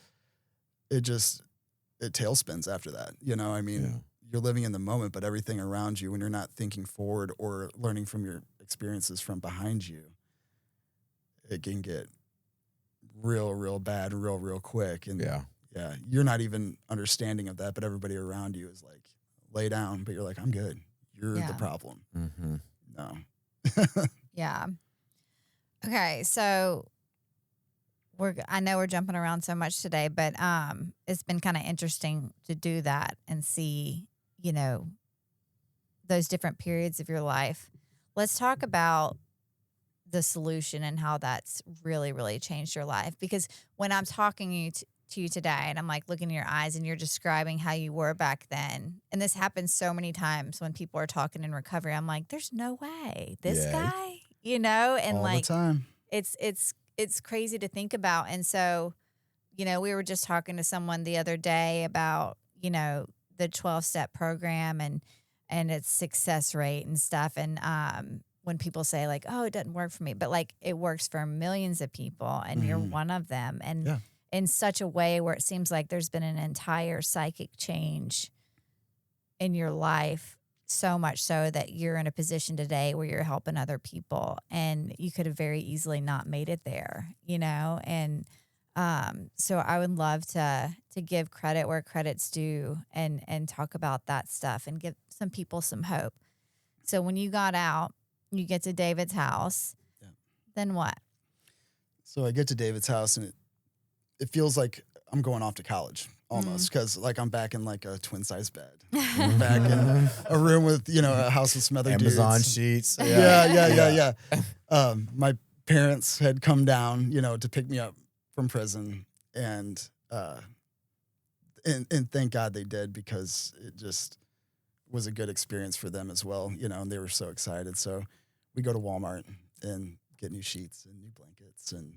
it tailspins after that. I mean, you're living in the moment, but everything around you, when you're not thinking forward or learning from your experiences from behind you, it can get real bad real quick. And you're not even understanding of that, but everybody around you is like, lay down, but you're like, I'm good. You're the problem. Mm-hmm. No. Yeah. Okay. So I know we're jumping around so much today, but it's been kind of interesting to do that and see, those different periods of your life. Let's talk about the solution and how that's really, really changed your life. Because when I'm talking to you today and I'm like looking in your eyes and you're describing how you were back then, and this happens so many times when people are talking in recovery, I'm like, there's no way this guy, and all like the time. It's crazy to think about. And so, we were just talking to someone the other day about, the 12-step program and its success rate and stuff. And when people say like, oh, it doesn't work for me, but like it works for millions of people and you're one of them. And in such a way where it seems like there's been an entire psychic change in your life, so much so that you're in a position today where you're helping other people, and you could have very easily not made it there, and so I would love to give credit where credit's due and talk about that stuff and give some people some hope. So when you got out, you get to David's house, then what? So I get to David's house and it feels like I'm going off to college almost, because like I'm back in like a twin size bed, back in a room with, a house with some other Amazon dudes. sheets. Yeah. My parents had come down, to pick me up from prison, and thank God they did, because it just was a good experience for them as well, and they were so excited. So we go to Walmart and get new sheets and new blankets and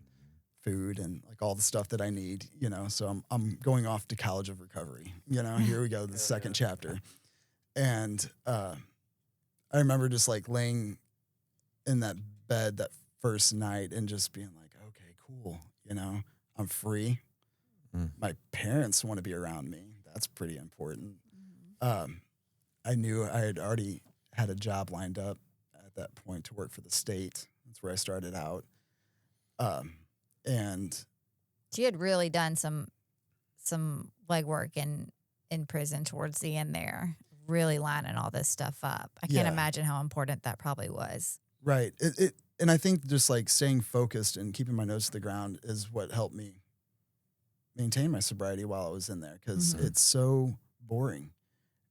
food and like all the stuff that I need, so I'm going off to college of recovery, here we go, the second chapter. And I remember just like laying in that bed that first night and just being like, okay, cool. I'm free. My parents want to be around me. That's pretty important. I knew I had already had a job lined up at that point to work for the state. That's where I started out. And you had really done some legwork in prison towards the end there, really lining all this stuff up. I can't imagine how important that probably was. Right. And I think just like staying focused and keeping my nose to the ground is what helped me maintain my sobriety while I was in there, because it's so boring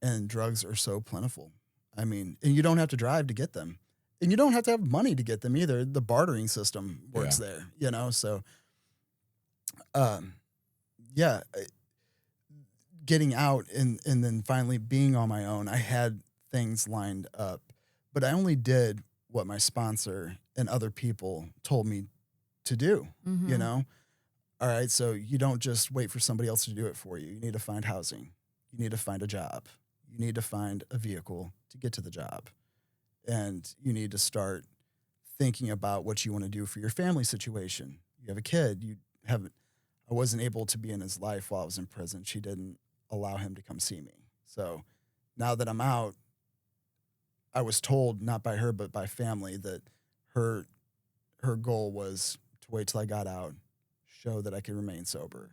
and drugs are so plentiful. I mean, and you don't have to drive to get them. And you don't have to have money to get them either. The bartering system works there, so, getting out and then finally being on my own, I had things lined up, but I only did what my sponsor and other people told me to do, All right, so you don't just wait for somebody else to do it for you. You need to find housing. You need to find a job. You need to find a vehicle to get to the job. And you need to start thinking about what you want to do for your family situation. You have a kid. I wasn't able to be in his life while I was in prison. She didn't allow him to come see me. So now that I'm out, I was told, not by her, but by family, that her goal was to wait till I got out, show that I could remain sober.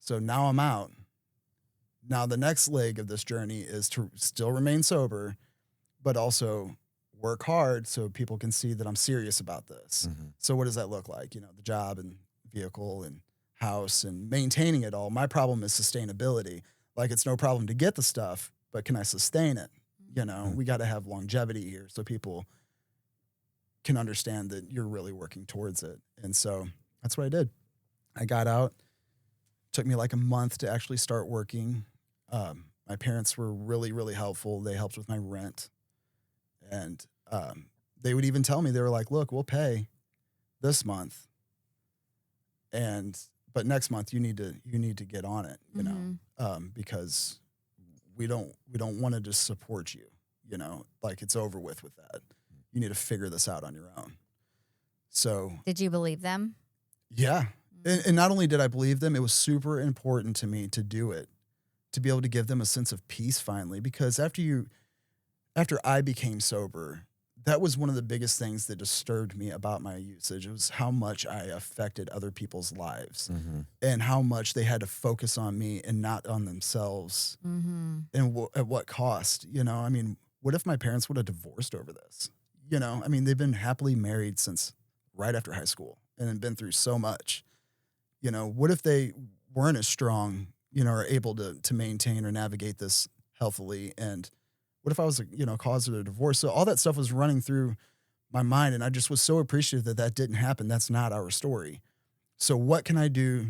So now I'm out. Now the next leg of this journey is to still remain sober, but also work hard so people can see that I'm serious about this. So what does that look like? The job and vehicle and house and maintaining it all. My problem is sustainability. Like, it's no problem to get the stuff, but can I sustain it? We got to have longevity here so people can understand that you're really working towards it. And so that's what I did. I got out. Took me like a month to actually start working. My parents were really, really helpful. They helped with my rent. And they would even tell me, they were like, look, we'll pay this month, but next month you need to get on it, because we don't want to just support you, like it's over with that. You need to figure this out on your own. So did you believe them? Yeah. And not only did I believe them, it was super important to me to do it, to be able to give them a sense of peace finally, because after I became sober, that was one of the biggest things that disturbed me about my usage. It was how much I affected other people's lives and how much they had to focus on me and not on themselves. And at what cost, I mean, what if my parents would have divorced over this? I mean, they've been happily married since right after high school and have been through so much. What if they weren't as strong, or able to maintain or navigate this healthily? And what if I was, cause of a divorce? So all that stuff was running through my mind. And I just was so appreciative that that didn't happen. That's not our story. So what can I do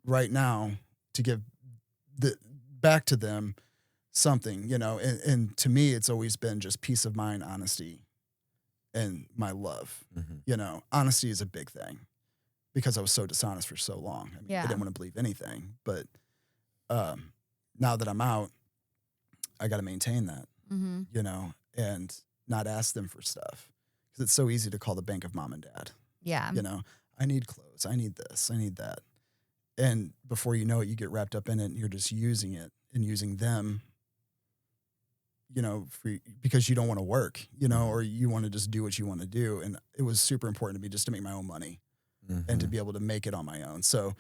right now to give back to them something, you know? And to me, it's always been just peace of mind, honesty, and my love. You know, honesty is a big thing because I was so dishonest for so long. I mean, I didn't want to believe anything, but now that I'm out, I got to maintain that, you know, and not ask them for stuff because it's so easy to call the bank of mom and dad. Yeah. You know, I need clothes. I need this. I need that. And before you know it, you get wrapped up in it and you're just using it and using them, you know, because you don't want to work, you know, or you want to just do what you want to do. And it was super important to me just to make my own money and to be able to make it on my own. So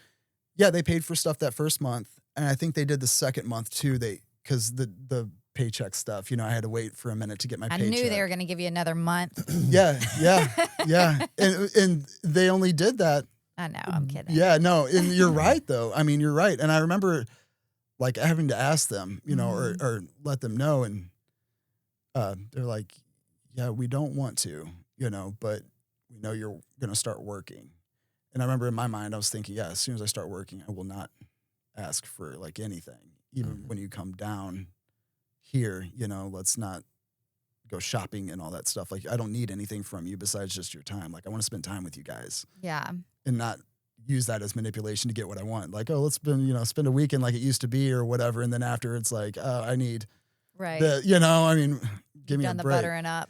yeah, they paid for stuff that first month. And I think they did the second month too. Because the paycheck stuff, you know, I had to wait for a minute to get my paycheck. I knew they were going to give you another month. Yeah. And they only did that. I know, I'm kidding. Yeah, no, and you're right though. I mean, you're right. And I remember like having to ask them, you know, or let them know. And they're like, yeah, we don't want to, you know, but we know you're going to start working. And I remember in my mind, I was thinking, yeah, as soon as I start working, I will not ask for like anything. Even when you come down here, you know, let's not go shopping and all that stuff. Like, I don't need anything from you besides just your time. Like, I want to spend time with you guys. Yeah. And not use that as manipulation to get what I want. Like, oh, let's spend a weekend like it used to be or whatever. And then after it's like, oh, I need the, you know, I mean, give me a break. Done the buttering up.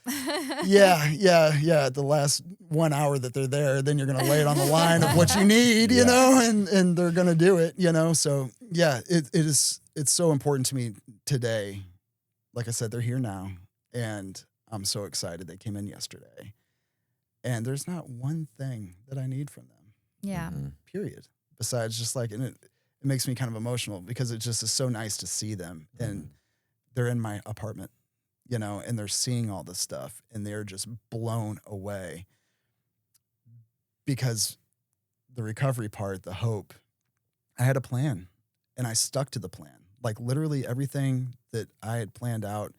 Yeah. The last 1 hour that they're there, then you're going to lay it on the line of what you need, you know, and they're going to do it, you know? So yeah, it's so important to me today. Like I said, they're here now and I'm so excited. They came in yesterday and there's not one thing that I need from them. Yeah. Period. Besides just like, and it makes me kind of emotional because it just is so nice to see them and they're in my apartment, you know, and they're seeing all this stuff and they're just blown away because the recovery part, the hope, I had a plan and I stuck to the plan. Like literally everything that I had planned out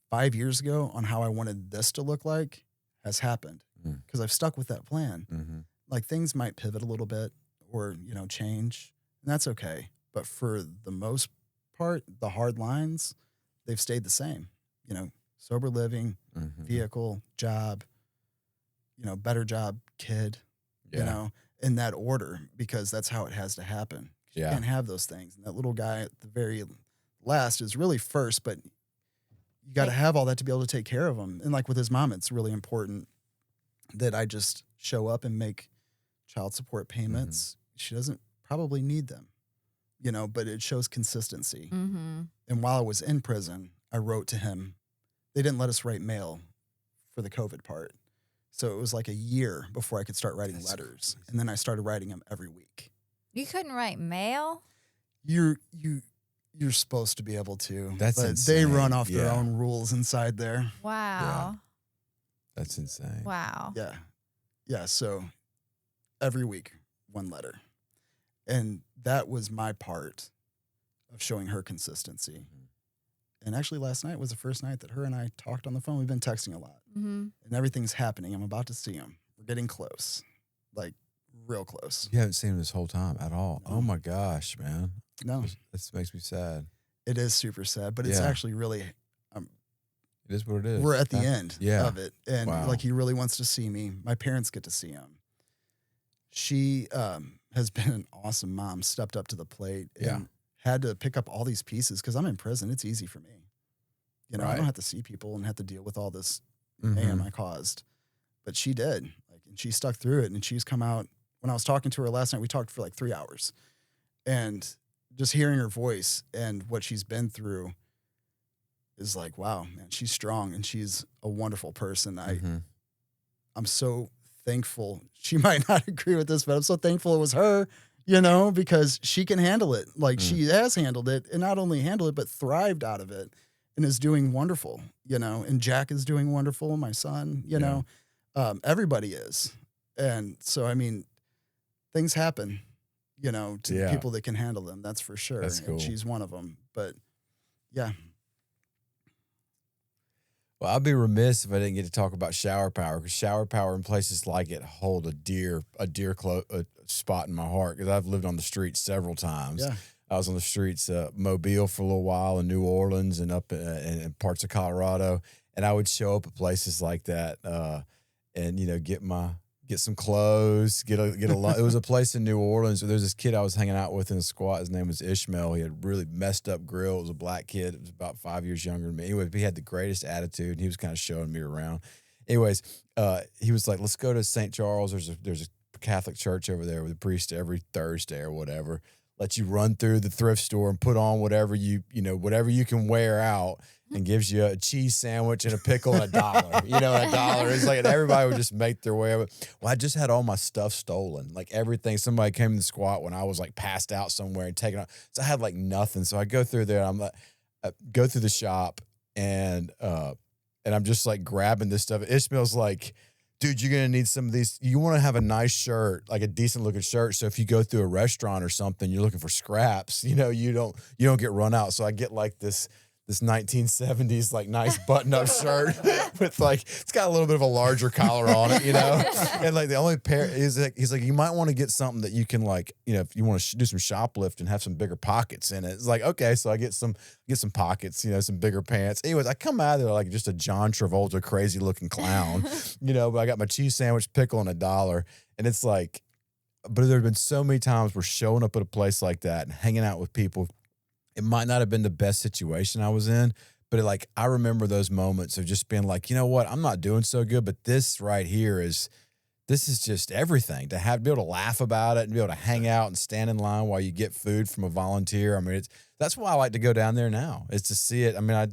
5 years ago on how I wanted this to look like has happened because I've stuck with that plan. Like things might pivot a little bit or, you know, change and that's okay. But for the most part, the hard lines, they've stayed the same, you know, sober living, vehicle, job, you know, better job, kid, you know, in that order, because that's how it has to happen. You can't have those things. And that little guy at the very last is really first, but you got to have all that to be able to take care of him. And like with his mom, it's really important that I just show up and make child support payments. She doesn't probably need them, you know, but it shows consistency. And while I was in prison, I wrote to him. They didn't let us write mail for the COVID part. So it was like a year before I could start writing letters. And then I started writing them every week. You couldn't write mail? You're supposed to be able to. That's but insane. they run off their own rules inside there. Wow. Yeah. That's insane. Wow. Yeah. Yeah. So every week, one letter. And that was my part of showing her consistency. And actually last night was the first night that her and I talked on the phone. We've been texting a lot. And everything's happening. I'm about to see him. We're getting close. Like real close. You haven't seen him this whole time at all. No. Oh my gosh, man. No. This makes me sad. It is super sad, but it's actually really It is what it is. we're at the end of it. And like he really wants to see me. My parents get to see him. She has been an awesome mom, stepped up to the plate and had to pick up all these pieces because I'm in prison. It's easy for me. You know, I don't have to see people and have to deal with all this mayhem I caused. But she did. Like, and she stuck through it. And she's come out. When I was talking to her last night, we talked for like 3 hours. And just hearing her voice and what she's been through is like, wow, man, she's strong and she's a wonderful person. I'm so thankful. She might not agree with this, but I'm so thankful it was her, you know, because she can handle it. Like she has handled it and not only handled it, but thrived out of it and is doing wonderful, you know, and Jack is doing wonderful. My son, you know, everybody is. And so, I mean, things happen, you know, to people that can handle them. That's for sure. That's cool. And she's one of them, but yeah. Well, I'd be remiss if I didn't get to talk about shower power, because shower power in places like it hold a spot in my heart, because I've lived on the streets several times. Yeah. I was on the streets, Mobile for a little while, in New Orleans, and up in parts of Colorado, and I would show up at places like that, and get some clothes, get a lot. It was a place in New Orleans where there's this kid I was hanging out with in the squat. His name was Ishmael. He had a really messed up grill. It was a black kid. It was about 5 years younger than me. Anyway, he had the greatest attitude, and he was kind of showing me around. Anyways, he was like, "Let's go to St. Charles. There's a Catholic church over there with a priest every Thursday or whatever. Let you run through the thrift store and put on whatever whatever you can wear out, and gives you a cheese sandwich and a pickle and $1. $1. It's like everybody would just make their way over. Well, I just had all my stuff stolen, like everything. Somebody came in the squat when I was like passed out somewhere and taken out. So I had like nothing. So I go through there. I'm like, go through the shop, and I'm just like grabbing this stuff. Ishmael's like, dude, you're going to need some of these. You want to have a nice shirt, like a decent looking shirt. So if you go through a restaurant or something, you're looking for scraps, you don't get run out. So I get like this 1970s like nice button-up shirt with like, it's got a little bit of a larger collar on it, and like the only pair is like, he's like, you might want to get something that you can like, if you want to do some shoplift and have some bigger pockets in it. It's like, okay, so I get some pockets, some bigger pants. Anyways, I come out of there like just a John Travolta crazy looking clown, but I got my cheese sandwich, pickle, and $1, and it's like, but there have been so many times we're showing up at a place like that and hanging out with people. It might not have been the best situation I was in, but I remember those moments of just being like, you know what, I'm not doing so good, but this right here is just everything. To be able to laugh about it and be able to hang out and stand in line while you get food from a volunteer. I mean, that's why I like to go down there now, is to see it. I mean,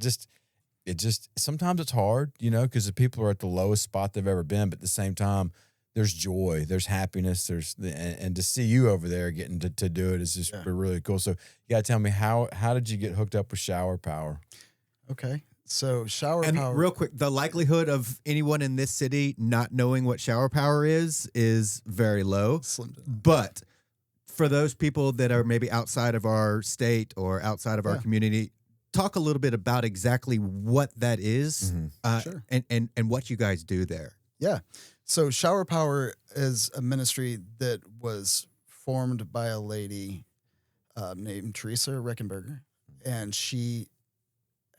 sometimes it's hard, because the people are at the lowest spot they've ever been, but at the same time, there's joy, there's happiness, and to see you over there getting to do it is just really cool. So you got to tell me, how did you get hooked up with shower power? Okay. So shower power. Real quick, the likelihood of anyone in this city not knowing what shower power is very low. Slim down. But for those people that are maybe outside of our state or outside of our community, talk a little bit about exactly what that is, Sure. and what you guys do there. Yeah. So Shower Power is a ministry that was formed by a lady named Teresa Reckenberger, and she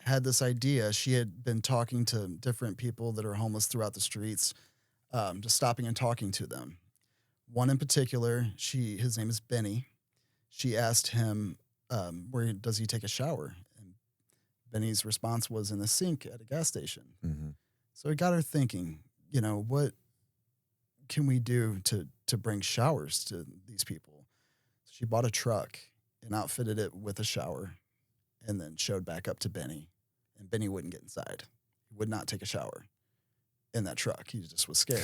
had this idea. She had been talking to different people that are homeless throughout the streets, just stopping and talking to them. One in particular, his name is Benny. She asked him, where does he take a shower? And Benny's response was in the sink at a gas station. Mm-hmm. So it got her thinking, what can we do to bring showers to these people? So she bought a truck and outfitted it with a shower, and then showed back up to Benny, and Benny wouldn't get inside. He would not take a shower in that truck. He just was scared.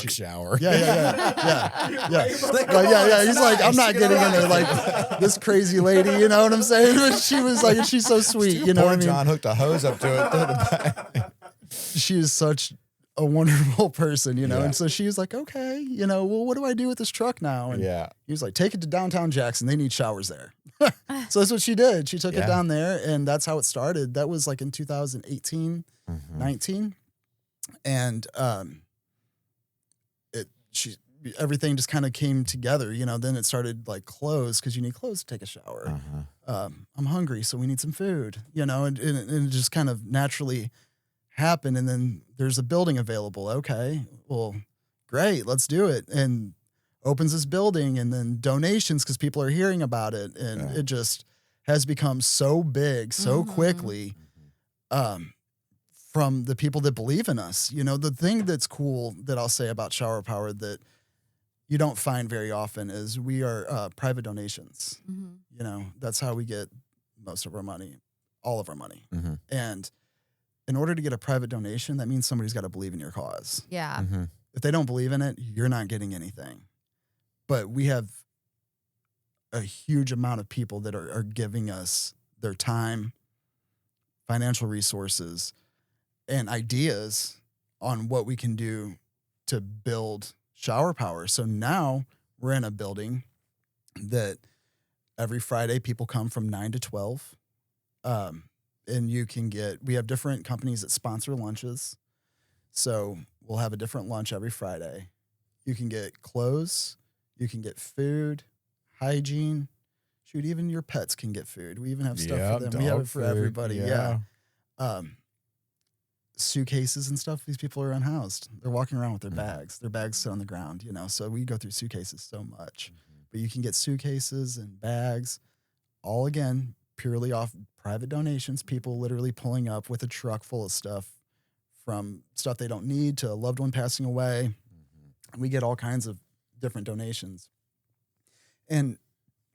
Shower. Yeah. He's like, I'm not getting in there like this crazy lady, you know what I'm saying? But she was like, she's so sweet, you know what I mean? John hooked a hose up to it. She is such a wonderful person, Yeah. and so she was like, okay, well, what do I do with this truck now? And he was like, take it to downtown Jackson. They need showers there. So that's what she did. She took it down there, and that's how it started. That was like in 2018, 19. And everything just kind of came together, then it started like clothes, because you need clothes to take a shower. I'm hungry, so we need some food, and it just kind of naturally happened. And then there's a building available. Okay, well, great, let's do it. And opens this building, and then donations, because people are hearing about it, and it just has become so big so quickly. From the people that believe in us. The thing that's cool that I'll say about Shower Power that you don't find very often is we are private donations. That's how we get most of our money, all of our money. And in order to get a private donation, that means somebody's got to believe in your cause. Yeah. If they don't believe in it, you're not getting anything. But we have a huge amount of people that are giving us their time, financial resources, and ideas on what we can do to build Shower Power. So now we're in a building that every Friday people come from 9 to 12. And we have different companies that sponsor lunches. So we'll have a different lunch every Friday. You can get clothes, you can get food, hygiene. Shoot, even your pets can get food. We even have stuff for them. We have it for everybody. Yeah. Suitcases and stuff. These people are unhoused. They're walking around with their bags. Their bags sit on the ground, So we go through suitcases so much. But you can get suitcases and bags, all again, purely off private donations. People literally pulling up with a truck full of stuff, from stuff they don't need to a loved one passing away. We get all kinds of different donations. And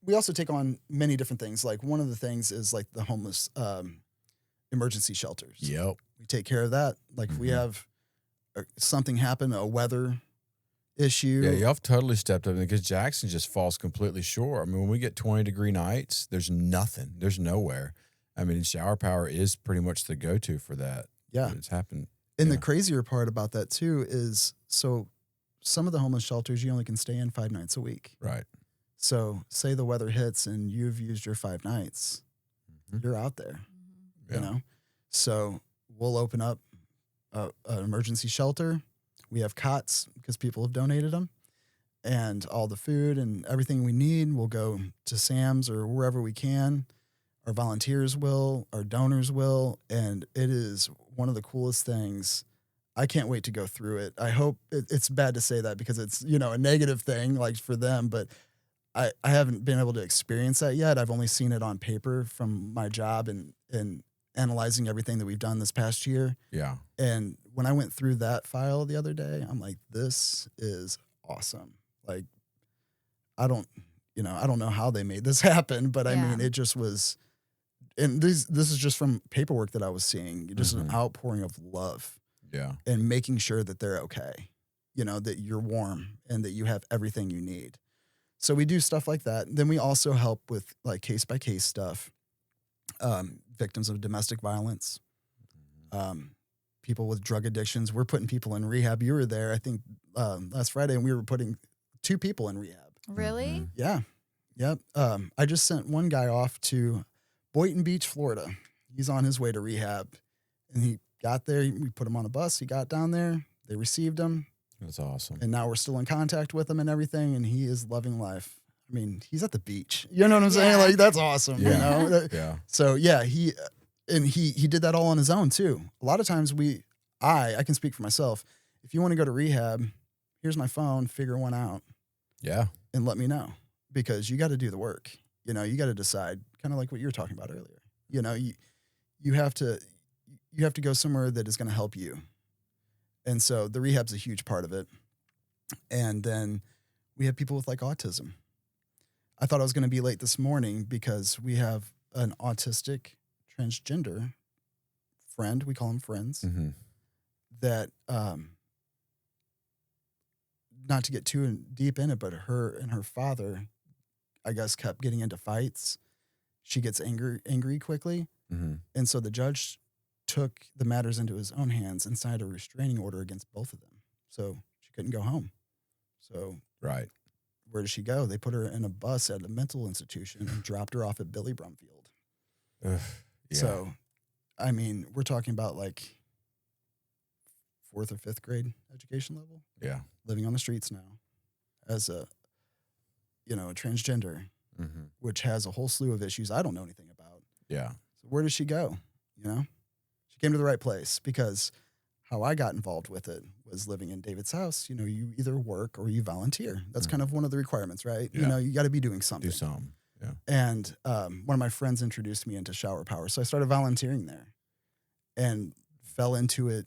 we also take on many different things. Like one of the things is like the homeless emergency shelters. Yep. We take care of that. Like if we have something happen, a weather issue. Yeah, y'all have totally stepped up because Jackson just falls completely short. I mean, when we get 20-degree nights, there's nothing. There's nowhere. I mean, shower power is pretty much the go-to for that. Yeah. It's happened. And the crazier part about that too is, so some of the homeless shelters, you only can stay in 5 nights a week. Right. So say the weather hits and you've used your 5 nights, you're out there, So we'll open up an emergency shelter. We have cots because people have donated them, and all the food and everything we need. We'll go to Sam's or wherever we can. Our volunteers will, our donors will, and it is one of the coolest things. I can't wait to go through it. I hope it's bad to say that because it's, a negative thing like for them, but I haven't been able to experience that yet. I've only seen it on paper from my job and analyzing everything that we've done this past year. Yeah. And when I went through that file the other day, I'm like, this is awesome. Like, I don't know how they made this happen, but I mean, it just was, and this is just from paperwork that I was seeing, just an outpouring of love. Yeah. And making sure that they're okay, that you're warm and that you have everything you need. So we do stuff like that. Then we also help with like case by case stuff. Victims of domestic violence, people with drug addictions. We're putting people in rehab. You were there, I think, last Friday, and we were putting 2 people in rehab. Really? Yeah. Yep. I just sent one guy off to Boynton Beach, Florida. He's on his way to rehab, and he got there. We put him on a bus. He got down there. They received him. That's awesome. And now we're still in contact with him and everything, and he is loving life. I mean, he's at the beach. You know what I'm saying? Like, that's awesome. Yeah. Yeah. So yeah, he did that all on his own too. A lot of times I can speak for myself. If you want to go to rehab, here's my phone, figure one out. Yeah. And let me know, because you got to do the work. You got to decide, kind of like what you were talking about earlier. You have to go somewhere that is going to help you. And so the rehab's a huge part of it. And then we have people with like autism. I thought I was going to be late this morning because we have an autistic transgender friend. We call them friends. That, not to get too deep in it, but her and her father, I guess, kept getting into fights. She gets angry quickly. And so the judge took the matters into his own hands and signed a restraining order against both of them. So she couldn't go home. So right. Where does she go? They put her in a bus at a mental institution and dropped her off at Billy Brumfield. Yeah. So, I mean, we're talking about like 4th or 5th grade education level. Yeah. Living on the streets now as a transgender, which has a whole slew of issues I don't know anything about. Yeah. So where does she go? She came to the right place, because how I got involved with it was living in David's house. You either work or you volunteer. That's kind of one of the requirements, right? Yeah. You got to be doing something. Do something. Yeah. And one of my friends introduced me into shower power. So I started volunteering there and fell into it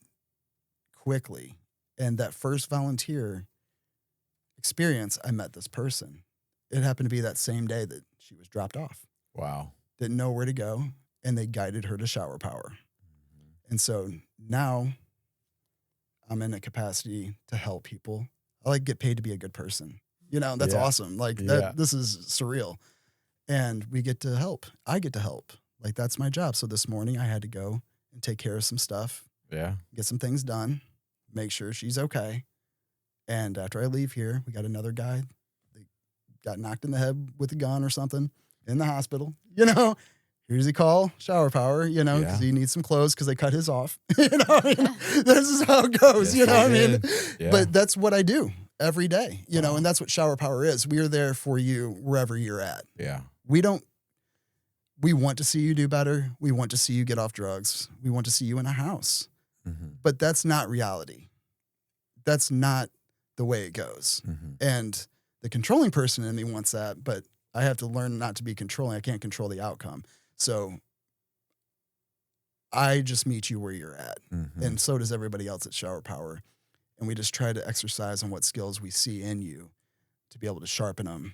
quickly. And that first volunteer experience, I met this person. It happened to be that same day that she was dropped off. Wow. Didn't know where to go, and they guided her to shower power. And so now I'm in a capacity to help people. I like get paid to be a good person. That's awesome. Like this is surreal. And we get to help. I get to help. Like, that's my job. So this morning I had to go and take care of some stuff. Yeah. Get some things done. Make sure she's okay. And after I leave here, we got another guy that got knocked in the head with a gun or something in the hospital. who does he call? Shower Power, you know, because he needs some clothes because they cut his off. You know what I mean? This is how it goes, you know what I mean? Yeah. But that's what I do every day, you know, and that's what Shower Power is. We are there for you wherever you're at. Yeah. We want to see you do better. We want to see you get off drugs. We want to see you in a house. Mm-hmm. But that's not reality. That's not the way it goes. Mm-hmm. And the controlling person in me wants that, but I have to learn not to be controlling. I can't control the outcome. So I just meet you where you're at. Mm-hmm. And so does everybody else at Shower Power. And we just try to exercise on what skills we see in you to be able to sharpen them,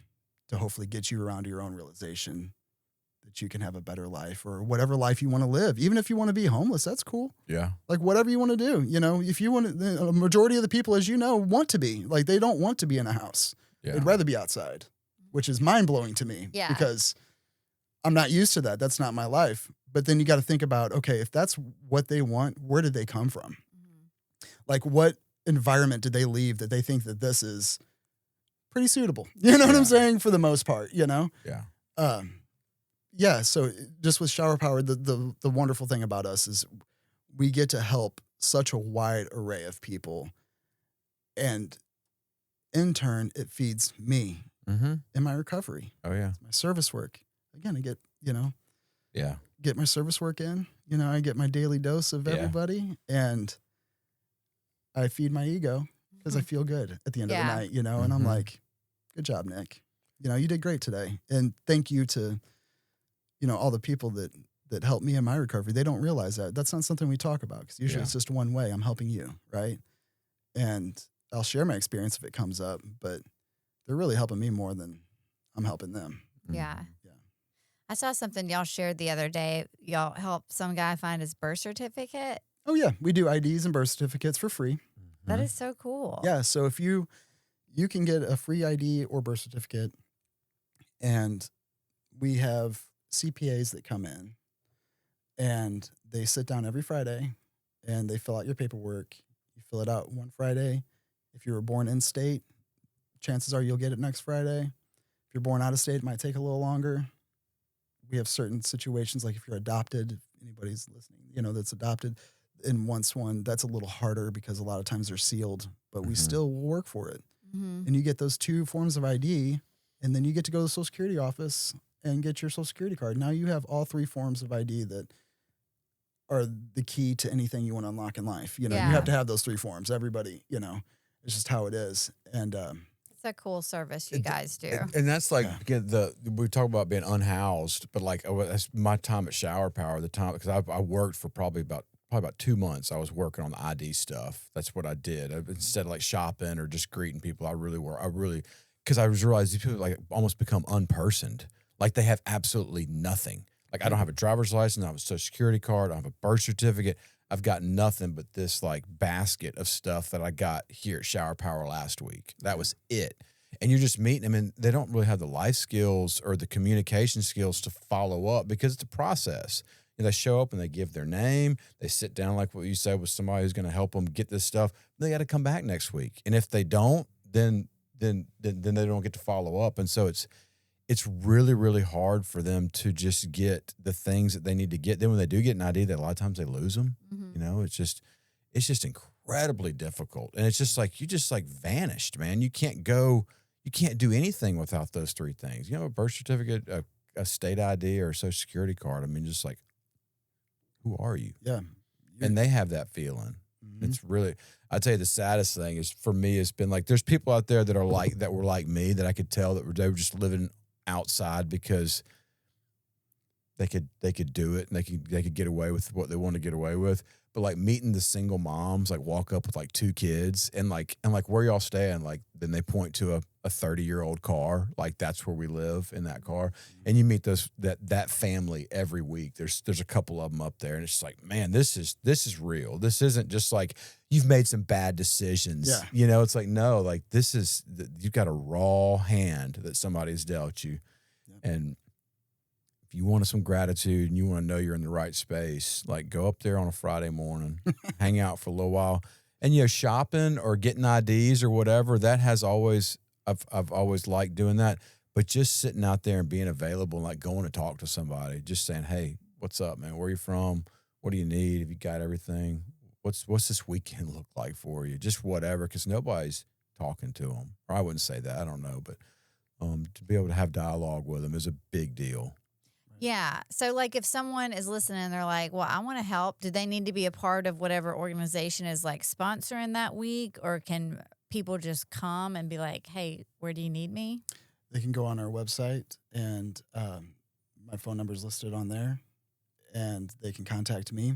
to hopefully get you around to your own realization that you can have a better life or whatever life you want to live. Even if you want to be homeless, that's cool. Yeah. Like whatever you want to do, you know, if you want to, a majority of the people, as you know, want to be like, they don't want to be in a house. Yeah. They'd rather be outside, which is mind blowing to me because I'm not used to that. That's not my life. But then you got to think about, okay, if that's what they want, where did they come from? Mm-hmm. Like what environment did they leave that they think that this is pretty suitable? You know what I'm saying? For the most part, you know? Yeah. Yeah. So just with Shower Power, the wonderful thing about us is we get to help such a wide array of people. And in turn, it feeds me in my recovery. Oh, yeah. It's my service work. Again, I get, you know, get my service work in, you know, I get my daily dose of everybody and I feed my ego because I feel good at the end of the night, you know, and I'm like, good job, Nick. You know, you did great today. And thank you to, you know, all the people that helped me in my recovery. They don't realize that. That's not something we talk about because usually it's just one way. I'm helping you, right? And I'll share my experience if it comes up, but they're really helping me more than I'm helping them. Yeah. I saw something y'all shared the other day. Y'all helped some guy find his birth certificate. Oh, yeah. We do IDs and birth certificates for free. That is so cool. Yeah. So if you can get a free ID or birth certificate, and we have CPAs that come in and they sit down every Friday and they fill out your paperwork. You fill it out one Friday. If you were born in state, chances are you'll get it next Friday. If you're born out of state, it might take a little longer. We have certain situations, like if you're adopted, if anybody's listening, you know, that's adopted, and once one, that's a little harder because a lot of times they're sealed, but we still will work for it. And you get those 2 forms of ID, and then you get to go to the Social Security office and get your Social Security card. Now you have all 3 forms of ID that are the key to anything you want to unlock in life. You know, you have to have those 3 forms. Everybody, you know, it's just how it is. And it's a cool service you guys do. And that's like again, we talk about being unhoused, but like that's my time at Shower Power. The time because I worked for probably about 2 months. I was working on the ID stuff. That's what I did. Instead of like shopping or just greeting people, because I realized these people like almost become unpersoned. Like they have absolutely nothing. Like I don't have a driver's license. I don't have a Social Security card. I don't have a birth certificate. I've got nothing but this like basket of stuff that I got here at Shower Power last week. That was it. And you're just meeting them and they don't really have the life skills or the communication skills to follow up because it's a process. And they show up and they give their name. They sit down like what you said with somebody who's going to help them get this stuff. They got to come back next week. And if they don't, then they don't get to follow up. And so it's really, really hard for them to just get the things that they need to get. Then when they do get an ID, that a lot of times they lose them. You know, it's just incredibly difficult. And it's just like, you just like vanished, man. You can't do anything without those 3 things. You know, a birth certificate, a state ID or a Social Security card. I mean, just like, who are you? Yeah. And they have that feeling. It's really, I'd say the saddest thing is for me, it's been like, there's people out there that were like me that I could tell that they were just living outside because they could do it and they could get away with what they want to get away with. But like meeting the single moms, like walk up with like 2 kids and like where y'all staying? Like then they point to a 30-year-old car. Like that's where we live in that car. And you meet that family every week. There's a couple of them up there and it's just like, man, this is real. This isn't just like you've made some bad decisions. Yeah. You know, it's like, no, like you've got a raw hand that somebody's dealt you. Yeah. And if you want some gratitude and you want to know you're in the right space, like go up there on a Friday morning, hang out for a little while, and shopping or getting IDs or whatever. That has always I've always liked doing that. But just sitting out there and being available and like going to talk to somebody, just saying, hey, what's up, man? Where are you from? What do you need? Have you got everything? What's this weekend look like for you? Just whatever, because nobody's talking to them. Or I wouldn't say that. I don't know. But to be able to have dialogue with them is a big deal. Yeah. So, like, if someone is listening and they're like, well, I want to help, do they need to be a part of whatever organization is, like, sponsoring that week? Or can people just come and be like, hey, where do you need me? They can go on our website, and my phone number is listed on there, and they can contact me,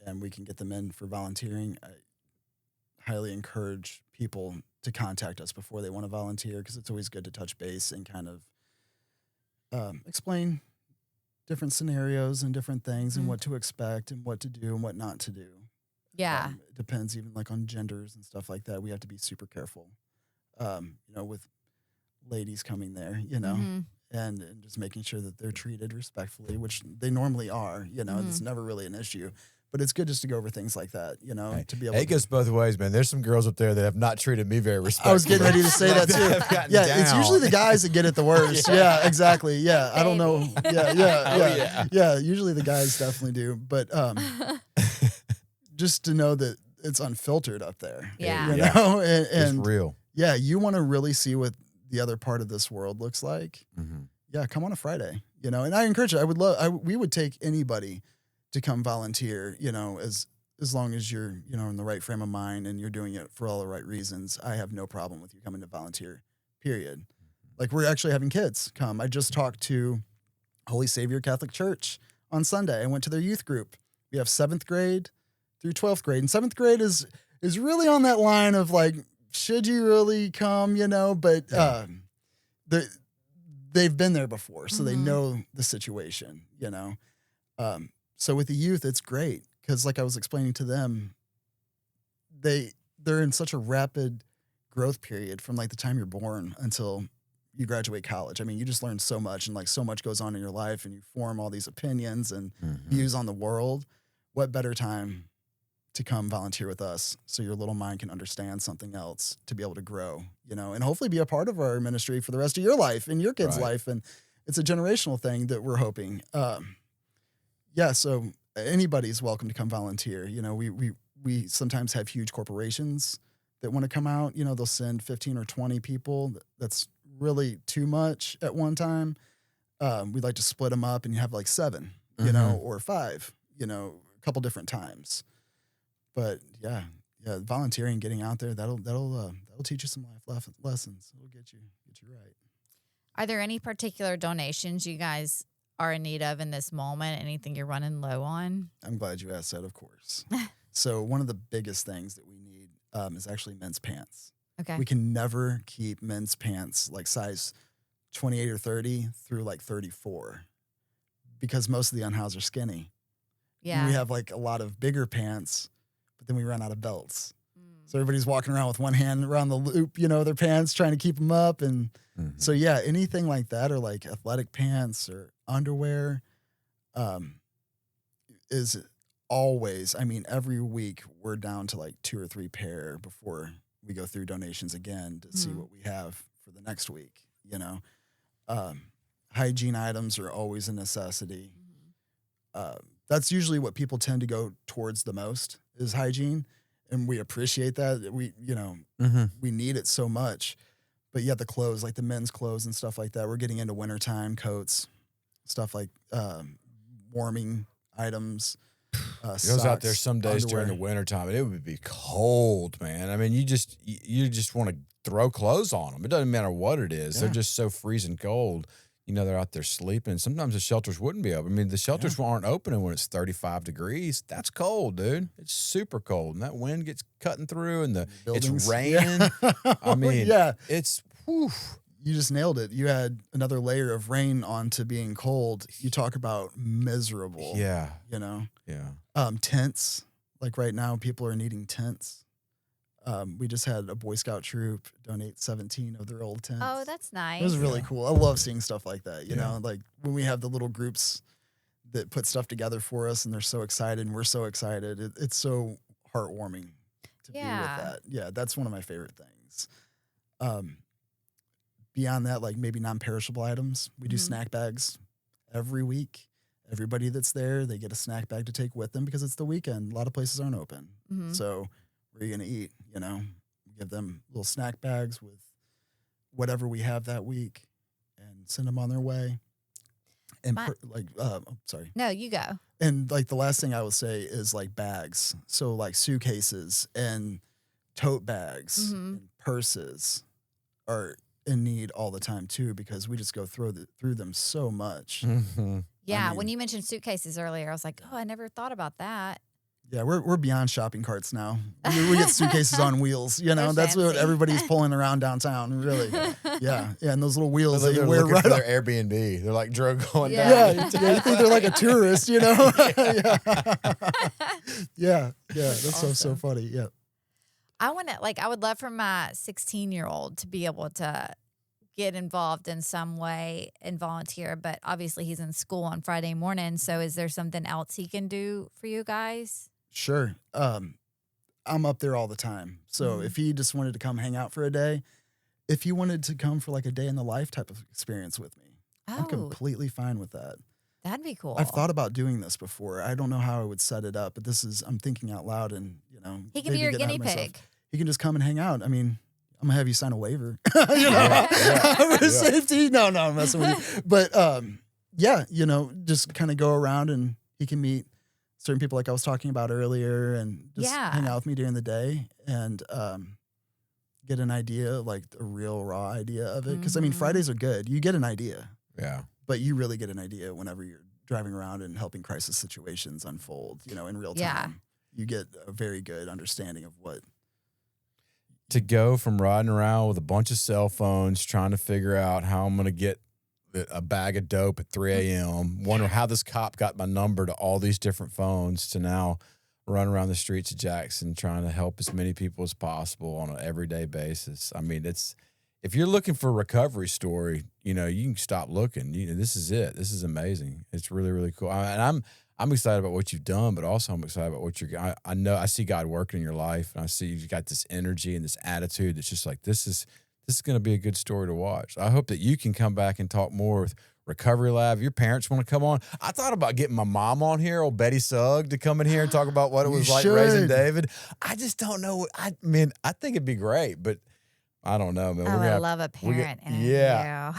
and we can get them in for volunteering. I highly encourage people to contact us before they want to volunteer, because it's always good to touch base and kind of explain different scenarios and different things and what to expect and what to do and what not to do. Yeah. It depends even like on genders and stuff like that. We have to be super careful, with ladies coming there, and just making sure that they're treated respectfully, which they normally are, it's never really an issue. But it's good just to go over things like that, to be able to. It goes both ways, man. There's some girls up there that have not treated me very respectfully. I was getting ready to say that too. Yeah, it's usually the guys that get it the worst. Yeah, exactly. Yeah, I don't know. Yeah. Usually the guys definitely do. But just to know that it's unfiltered up there. Yeah. And it's real. Yeah, you want to really see what the other part of this world looks like. Mm-hmm. Yeah, come on a Friday, and I encourage it. We would take anybody to come volunteer, as long as you're, in the right frame of mind and you're doing it for all the right reasons. I have no problem with you coming to volunteer, period. Like, we're actually having kids come. I just talked to Holy Savior Catholic Church on Sunday. I went to their youth group. We have 7th grade through 12th grade. And 7th grade is really on that line of like, should you really come, but they've been there before, so they know the situation, So with the youth, it's great because, like I was explaining to them, they're in such a rapid growth period from like the time you're born until you graduate college. I mean, you just learn so much, and like so much goes on in your life, and you form all these opinions and views on the world. What better time to come volunteer with us so your little mind can understand something else, to be able to grow, and hopefully be a part of our ministry for the rest of your life and your kids' life. And it's a generational thing that we're hoping. Yeah, so anybody's welcome to come volunteer. We sometimes have huge corporations that want to come out. They'll send 15 or 20 people. That's really too much at one time. We'd like to split them up, and you have like 7, or 5, a couple different times. But yeah, volunteering, getting out there, that'll teach you some life lessons. It'll get you right. Are there any particular donations you guys are in need of in this moment? Anything you're running low on? I'm glad you asked that, of course. So one of the biggest things that we need is actually men's pants. Okay. We can never keep men's pants like size 28 or 30 through like 34, because most of the unhoused are skinny. Yeah. And we have like a lot of bigger pants, but then we run out of belts. So everybody's walking around with one hand around the loop, their pants, trying to keep them up. And so, yeah, anything like that, or like athletic pants or underwear, is always, every week we're down to like 2 or 3 pair before we go through donations again to see what we have for the next week, Hygiene items are always a necessity. That's usually what people tend to go towards the most, is hygiene. And we appreciate that. We need it so much. But yeah, the clothes, like the men's clothes and stuff like that, we're getting into wintertime coats, stuff like warming items. I was out there some days during the wintertime, and it would be cold, man. I mean, you just want to throw clothes on them. It doesn't matter what it is. Yeah. They're just so freezing cold. They're out there sleeping. Sometimes the shelters wouldn't be open. I mean, the shelters aren't opening when it's 35 degrees. That's cold, dude. It's super cold. And that wind gets cutting through, and it's raining. Yeah. I mean, it's, whew. You just nailed it. You had another layer of rain onto being cold. You talk about miserable. Yeah. Yeah. Tents. Like right now, people are needing tents. We just had a Boy Scout troop donate 17 of their old tents. Oh, that's nice. It was really cool. I love seeing stuff like that. You know, like when we have the little groups that put stuff together for us, and they're so excited, and we're so excited. It's so heartwarming to be with that. Yeah, that's one of my favorite things. beyond that, like maybe non-perishable items. We do snack bags every week. Everybody that's there, they get a snack bag to take with them because it's the weekend. A lot of places aren't open. So where are you going to eat? You know, give them little snack bags with whatever we have that week and send them on their way. And sorry. No, you go. And like the last thing I would say is like bags. So like suitcases and tote bags and purses are in need all the time too, because we just go through them so much. Yeah, when you mentioned suitcases earlier, I was like, oh, I never thought about that. Yeah, we're beyond shopping carts now. We get suitcases on wheels. You know, that's what everybody's pulling around downtown. Really, yeah, and those little wheels that you wear right for up. their Airbnb. They're like going down. Yeah, you think they're like a tourist. You know. yeah. That's awesome. so funny. Yeah. I would love for my 16-year-old to be able to get involved in some way and volunteer, but obviously he's in school on Friday morning. So is there something else he can do for you guys? Sure. I'm up there all the time. So if he just wanted to come hang out for a day, if he wanted to come for like a day in the life type of experience with me, I'm completely fine with that. That'd be cool. I've thought about doing this before. I don't know how I would set it up, but I'm thinking out loud, and he can be your guinea pig. He can just come and hang out. I mean, I'm gonna have you sign a waiver, for safety. No, I'm messing with you. But just kind of go around, and he can meet certain people like I was talking about earlier, and just hang out with me during the day, and get an idea, like a real raw idea of it. Because I mean, Fridays are good. You get an idea, but you really get an idea whenever you're driving around and helping crisis situations unfold. In real time, you get a very good understanding of what. To go from riding around with a bunch of cell phones, trying to figure out how I'm going to get a bag of dope at 3 a.m., wonder how this cop got my number to all these different phones, to now run around the streets of Jackson trying to help as many people as possible on an everyday basis. I mean, if you're looking for a recovery story, you can stop looking. This is it. This is amazing. It's really, really cool. And I'm excited about what you've done, but also I'm excited about what I know I see God working in your life, and I see you got this energy and this attitude that's just like, this is going to be a good story to watch. I hope that you can come back and talk more with Recovery Lab. Your parents want to come on. I thought about getting my mom on here, old Betty Sugg, to come in here and talk about what it was like raising David. I just don't know. I think it'd be great, but I don't know, man. I love a parent interview. Yeah.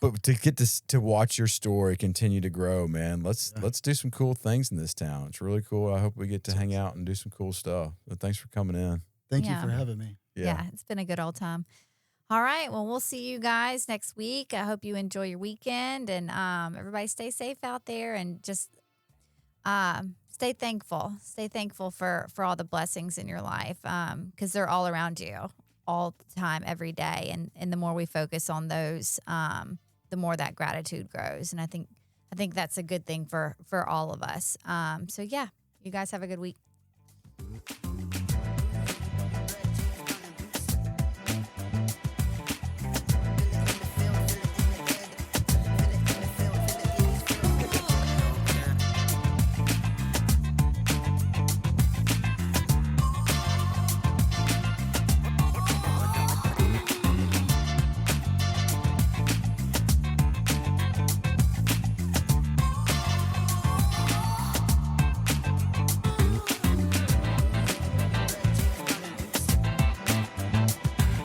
But to get to watch your story continue to grow, man, let's do some cool things in this town. It's really cool. I hope we get to hang out and do some cool stuff. But thanks for coming in. Thank you for having me. Yeah, it's been a good old time. All right. Well, we'll see you guys next week. I hope you enjoy your weekend, and everybody stay safe out there, and just stay thankful. Stay thankful for all the blessings in your life, because they're all around you all the time, every day. And the more we focus on those, the more that gratitude grows. And I think that's a good thing for all of us. So yeah, you guys have a good week.